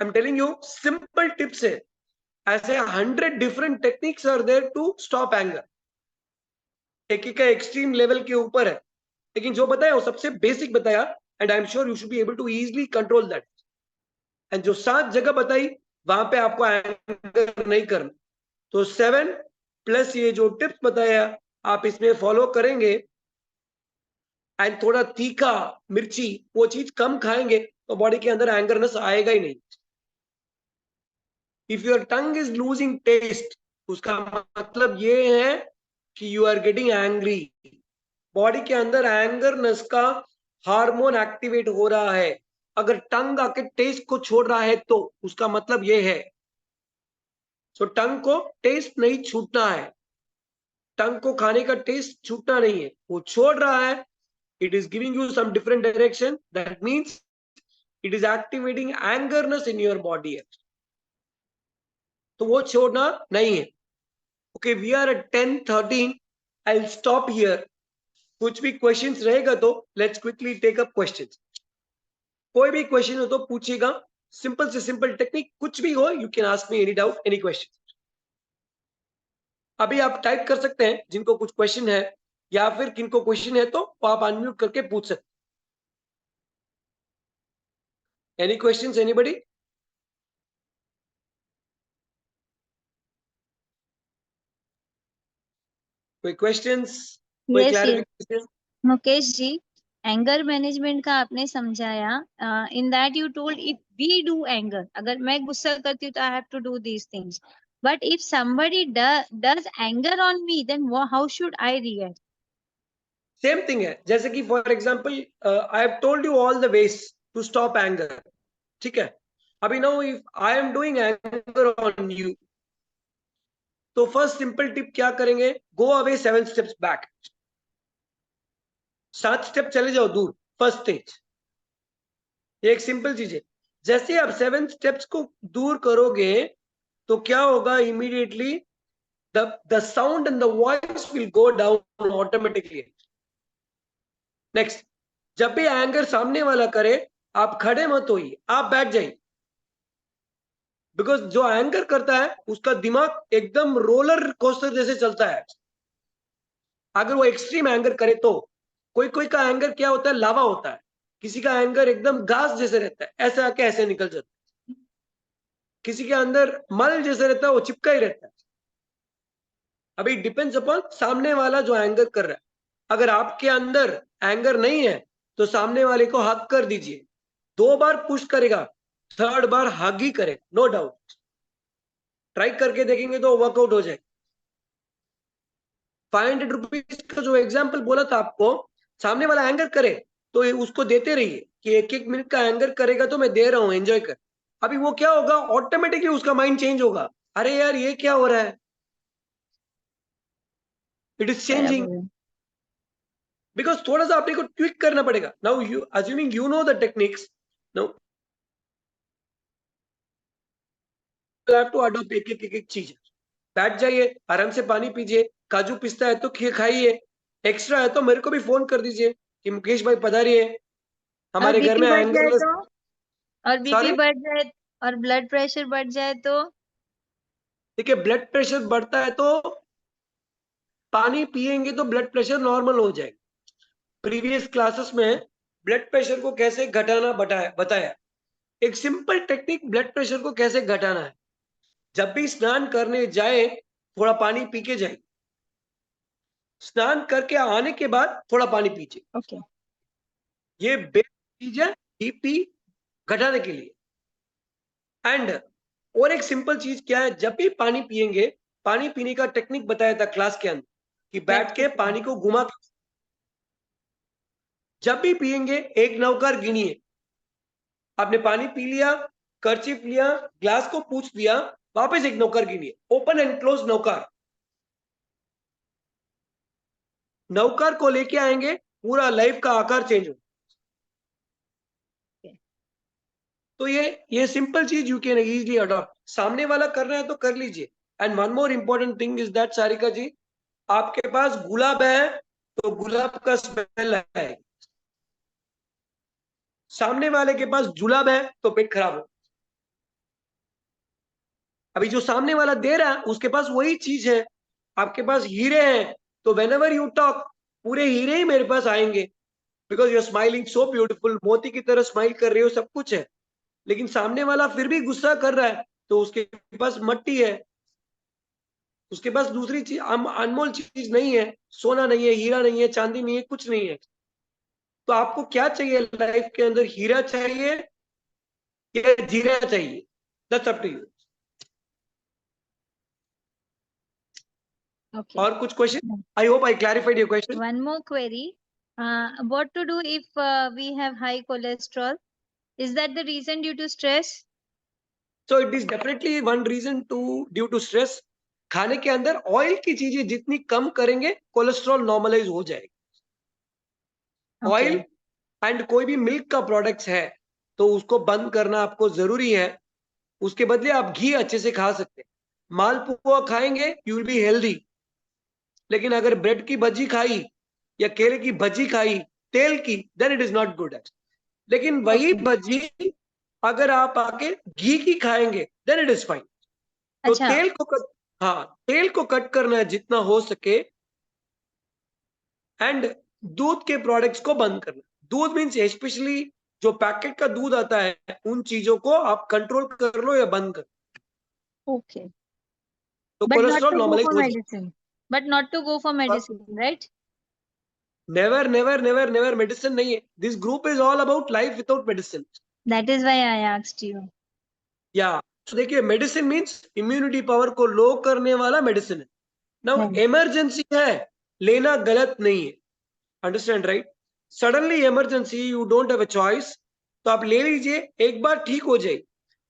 I am telling you simple tips है, ऐसे 100 different techniques are there to stop anger, एक एक एक्सट्रीम लेवल के ऊपर है, लेकिन जो बताया वो सबसे बेसिक बताया, and I am sure you should be able to easily control that. And जो 7 जगह बताई वहां पे आपको एंगर नहीं करना, तो 7 प्लस ये जो टिप्स बताया आप इसमें फॉलो करेंगे, एंड थोड़ा तीखा मिर्ची वो चीज कम खाएंगे तो बॉडी के अंदर एंगरनेस आएगा ही नहीं। If your tongue is losing taste, उसका मतलब ये है कि you are getting angry, body के अंदर एंगरनेस का हार्मोन एक्टिवेट हो रहा है। अगर टंग आके टेस्ट को छोड़ रहा है तो उसका मतलब ये है, सो टंग को टेस्ट नहीं छूटना है, टंग को खाने का टेस्ट छूटना नहीं है, वो छोड़ रहा है, it is giving you some different direction, that means it is activating angerness in your body, तो वो छोड़ना नहीं है। Okay, we are at 10:13, I will stop here. कुछ भी क्वेश्चंस रहेगा तो let's quickly take up questions, कोई भी क्वेश्चन हो तो पूछिएगा, सिंपल से सिंपल टेक्निक कुछ भी हो, you can ask me any doubt, any question. अभी आप टाइप कर सकते हैं जिनको कुछ क्वेश्चन है, या फिर किनको क्वेश्चन है तो आप अनम्यूट करके पूछ सकते हैं। Any questions, anybody? कोई क्वेश्चंस, कोई Yes, yes. Clarification? Mukesh ji, anger management का आपने समझाया, in that you told if we do anger, अगर मैं गुस्सा करती हूँ तो I have to do these things, but if somebody does anger on me, then how should I react? Same thing है, जैसे कि for example I have told you all the ways to stop anger, ठीक है? अभी now if I am doing anger on you, तो first simple tip क्या करेंगे, go away 7 steps back, 7 step चले जाओ दूर, फर्स्ट स्टेज। ये एक सिंपल चीज है, जैसे आप 7 स्टेप्स को दूर करोगे तो क्या होगा, immediately the sound and the voice will go down automatically. Next, जब भी एंगर सामने वाला करे आप खड़े मत होइए, आप बैठ जाइए, बिकॉज जो एंगर करता है उसका दिमाग एकदम रोलर कोस्टर जैसे चलता है। अगर वो एक्सट्रीम एंगर करे तो, कोई कोई का एंगर क्या होता है, लावा होता है, किसी का एंगर एकदम घास जैसे रहता है, ऐसे आके ऐसे निकल जाता है, किसी के अंदर मल जैसे रहता है, वो चिपका ही रहता है। अभी डिपेंड्स अपॉन सामने वाला जो एंगर कर रहा है। अगर आपके अंदर एंगर नहीं है तो सामने वाले को हग कर दीजिए, 2 बार पुश करेगा, 3rd बार हग ही करेगा, नो डाउट। ट्राई करके देखेंगे तो वर्कआउट हो जाए। 500 रुपीज का जो एग्जाम्पल बोला था आपको, सामने वाला एंगर करे तो उसको देते रहिए कि 1-1 मिनट का एंगर करेगा तो मैं दे रहा हूं, एंजॉय कर। अभी वो क्या होगा, ऑटोमेटिकली उसका माइंड चेंज होगा, अरे यार ये क्या हो रहा है, इट इज चेंजिंग, बिकॉज थोड़ा सा अपने को ट्विक करना पड़ेगा। Now you assuming you know the techniques, now you have to adopt एक चीज। बैठ जाइए, आराम से पानी पीजिए, काजू पिस्ता है तो खाइए, एक्स्ट्रा है तो मेरे को भी फोन कर दीजिए कि मुकेश भाई पधारिए, हमारे घर में एंगर और बीपी बढ़ जाए और ब्लड प्रेशर बढ़ जाए तो? देखिए, ब्लड प्रेशर बढ़ता है तो पानी पिएंगे तो ब्लड प्रेशर नॉर्मल हो जाएगा। प्रीवियस क्लासेस में ब्लड प्रेशर को कैसे घटाना बताया, एक सिंपल टेक्निक ब्लड प्रेशर को कैसे घटाना है। जब भी स्नान करने जाए थोड़ा पानी पी के जाए, स्नान करके आने के बाद थोड़ा पानी पीजिए, ओके, ये बेस्ट चीज है बीपी घटाने के लिए। एंड और एक सिंपल चीज क्या है, जब भी पानी पिएंगे, पानी पीने का टेक्निक बताया था क्लास के अंदर कि बैठ के पानी को घुमा, जब भी पिएंगे एक नौकर गिनिए। आपने पानी पी लिया, कर्चिफ लिया, ग्लास को पूछ दिया, वापस एक नौकर गिनिए, ओपन एंड क्लोज नौकर। नौकर को लेके आएंगे, पूरा लाइफ का आकार चेंज हो। तो ये सिंपल चीज यू कैन इजीली अडॉप्ट। सामने वाला कर रहा है तो कर लीजिए। And one more important thing is that Sarika ji, आपके पास गुलाब है तो गुलाब का स्मेल है, सामने वाले के पास जुलाब है तो पेट खराब हो। अभी जो सामने वाला दे रहा है उसके पास वही चीज है, आपके पास हीरे हैं तो whenever you talk पूरे हीरे ही मेरे पास आएंगे, because you are smiling so beautiful, मोती की तरह स्माइल कर रहे हो, सब कुछ है। लेकिन सामने वाला फिर भी गुस्सा कर रहा है तो उसके पास मट्टी है, उसके पास दूसरी चीज, अनमोल चीज नहीं है, सोना नहीं है, हीरा नहीं है, चांदी नहीं है, कुछ नहीं है। तो आपको क्या चाहिए लाइफ के अंदर, हीरा चाहिए या जीरा चाहिए? That's up to you. Okay. और कुछ question? I hope I clarified your question. One more query. What to do if we have high cholesterol? Is that the reason due to stress? So it is definitely one reason to due to stress. खाने के अंदर oil की चीजें जितनी कम करेंगे cholesterol normalise हो जाएगा। Oil and कोई भी मिल्क का प्रोडक्ट्स है तो उसको बंद करना आपको जरूरी है। उसके बदले आप घी अच्छे से खा सकते हैं। मालपुआ खाएंगे यू विल बी हेल्दी, लेकिन अगर ब्रेड की भजी खाई या केले की भजी खाई तेल की, then it is not good. लेकिन वही भजी अगर आप आके घी की खाएंगे देन इट इज फाइन। तो अच्छा, तेल को तेल को कट करना है जितना हो सके, एंड दूध के प्रोडक्ट्स को बंद करना। दूध मीन्स स्पेशली जो पैकेट का दूध आता है उन चीजों को आप कंट्रोल कर लो या बंद कर लो। okay. तो But not cholesterol to go normalize for हो जाए। medicine. But not to go for medicine, right? Never never never never medicine नहीं है। This group is all about life without medicine. That is why I asked you. या तो देखिए, medicine means immunity power को लो करने वाला medicine है। Now Right. Emergency है, लेना गलत नहीं है, understand right? Suddenly emergency, you don't have a choice, तो आप ले लीजिए, एक बार ठीक हो जाए,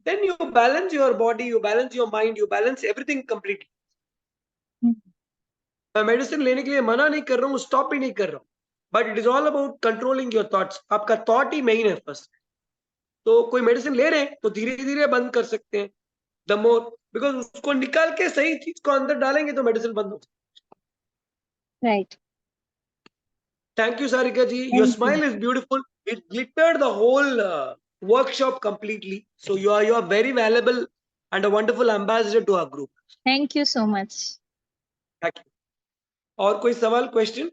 then you balance your body, you balance your mind, you balance everything completely. मैं मेडिसिन लेने के लिए मना नहीं कर रहा हूँ, स्टॉप भी नहीं कर रहा हूँ, but it is all about controlling your thoughts. आपका थॉट ही मेन है फर्स्ट। तो कोई मेडिसिन ले रहे हैं तो धीरे धीरे बंद कर सकते हैं, द मोर, बिकॉज उसको निकाल के सही चीज को अंदर डालेंगे तो मेडिसिन बंद हो जाएगी। Right. Thank you, Sarika ji. Your Thank you. smile is beautiful. It glittered the whole workshop completely. So you are very valuable and a wonderful ambassador to our group. Thank you so much. Thank you. और कोई सवाल, question?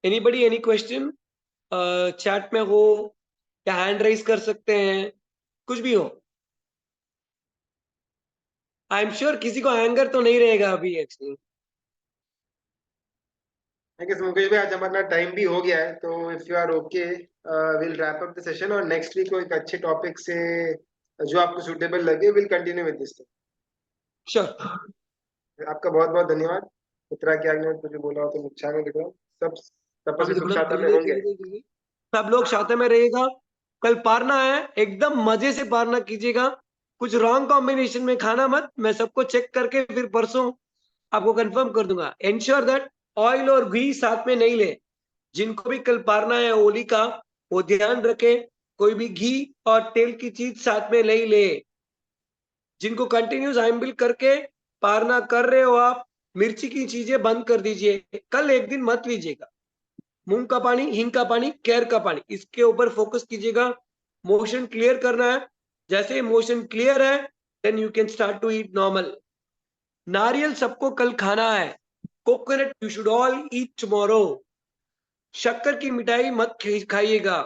Anybody, any question? Chat में हो या hand raise कर सकते हैं, कुछ भी हो। आई एम श्योर किसी को एंगर तो नहीं रहेगा अभी एक्चुअली। थैंक यू मुकेश भाई, आज हमारा टाइम भी हो गया है, तो if you are okay will wrap up the session, और नेक्स्ट वीक को एक अच्छे टॉपिक से जो आपको सूटेबल लगे will continue with this. Sure. आपका बहुत बहुत धन्यवाद। उत्तरा की आज्ञा में कुछ बोला हो तो मुझे में लिखो। सब तपस्वी सुख शांति में होंगे। सब लोग शांति में रहेगा। कल पारना है, एकदम मजे से पारना कीजिएगा। कुछ रॉन्ग कॉम्बिनेशन में खाना मत। मैं सबको चेक करके फिर परसों आपको कंफर्म कर दूंगा। एंश्योर दैट ऑयल और घी साथ में नहीं ले। जिनको भी कल पारना है होली का, वो ध्यान रखे, कोई भी घी और तेल की चीज साथ में नहीं ले। जिनको कंटिन्यूस आइम्बिल करके पारना कर रहे हो आप, मिर्ची की चीजें बंद कर दीजिए। कल एक दिन मत लीजिएगा। मूंग का पानी, हींग का पानी, केर का पानी, इसके ऊपर फोकस कीजिएगा। मोशन क्लियर करना है। जैसे मोशन क्लियर है then you can start to eat normal. नारियल सबको कल खाना है। Coconut you should all eat tomorrow. शक्कर की मिठाई मत खाइएगा,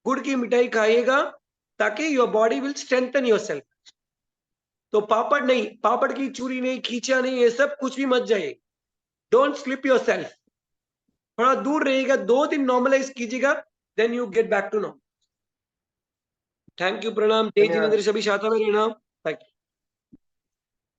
गुड़ की मिठाई खाइएगा, ताकि your body will strengthen yourself. तो पापड़ नहीं, पापड़ की चूरी नहीं, खींचा नहीं, ये सब कुछ भी मत जाइए। Don't slip yourself. थोड़ा दूर रहिएगा, 2 दिन नॉर्मलाइज कीजिएगा, then you get back to normal. Thank you, प्रणाम। जय जिनेंद्र, सभी शांति में रहना। Thank you.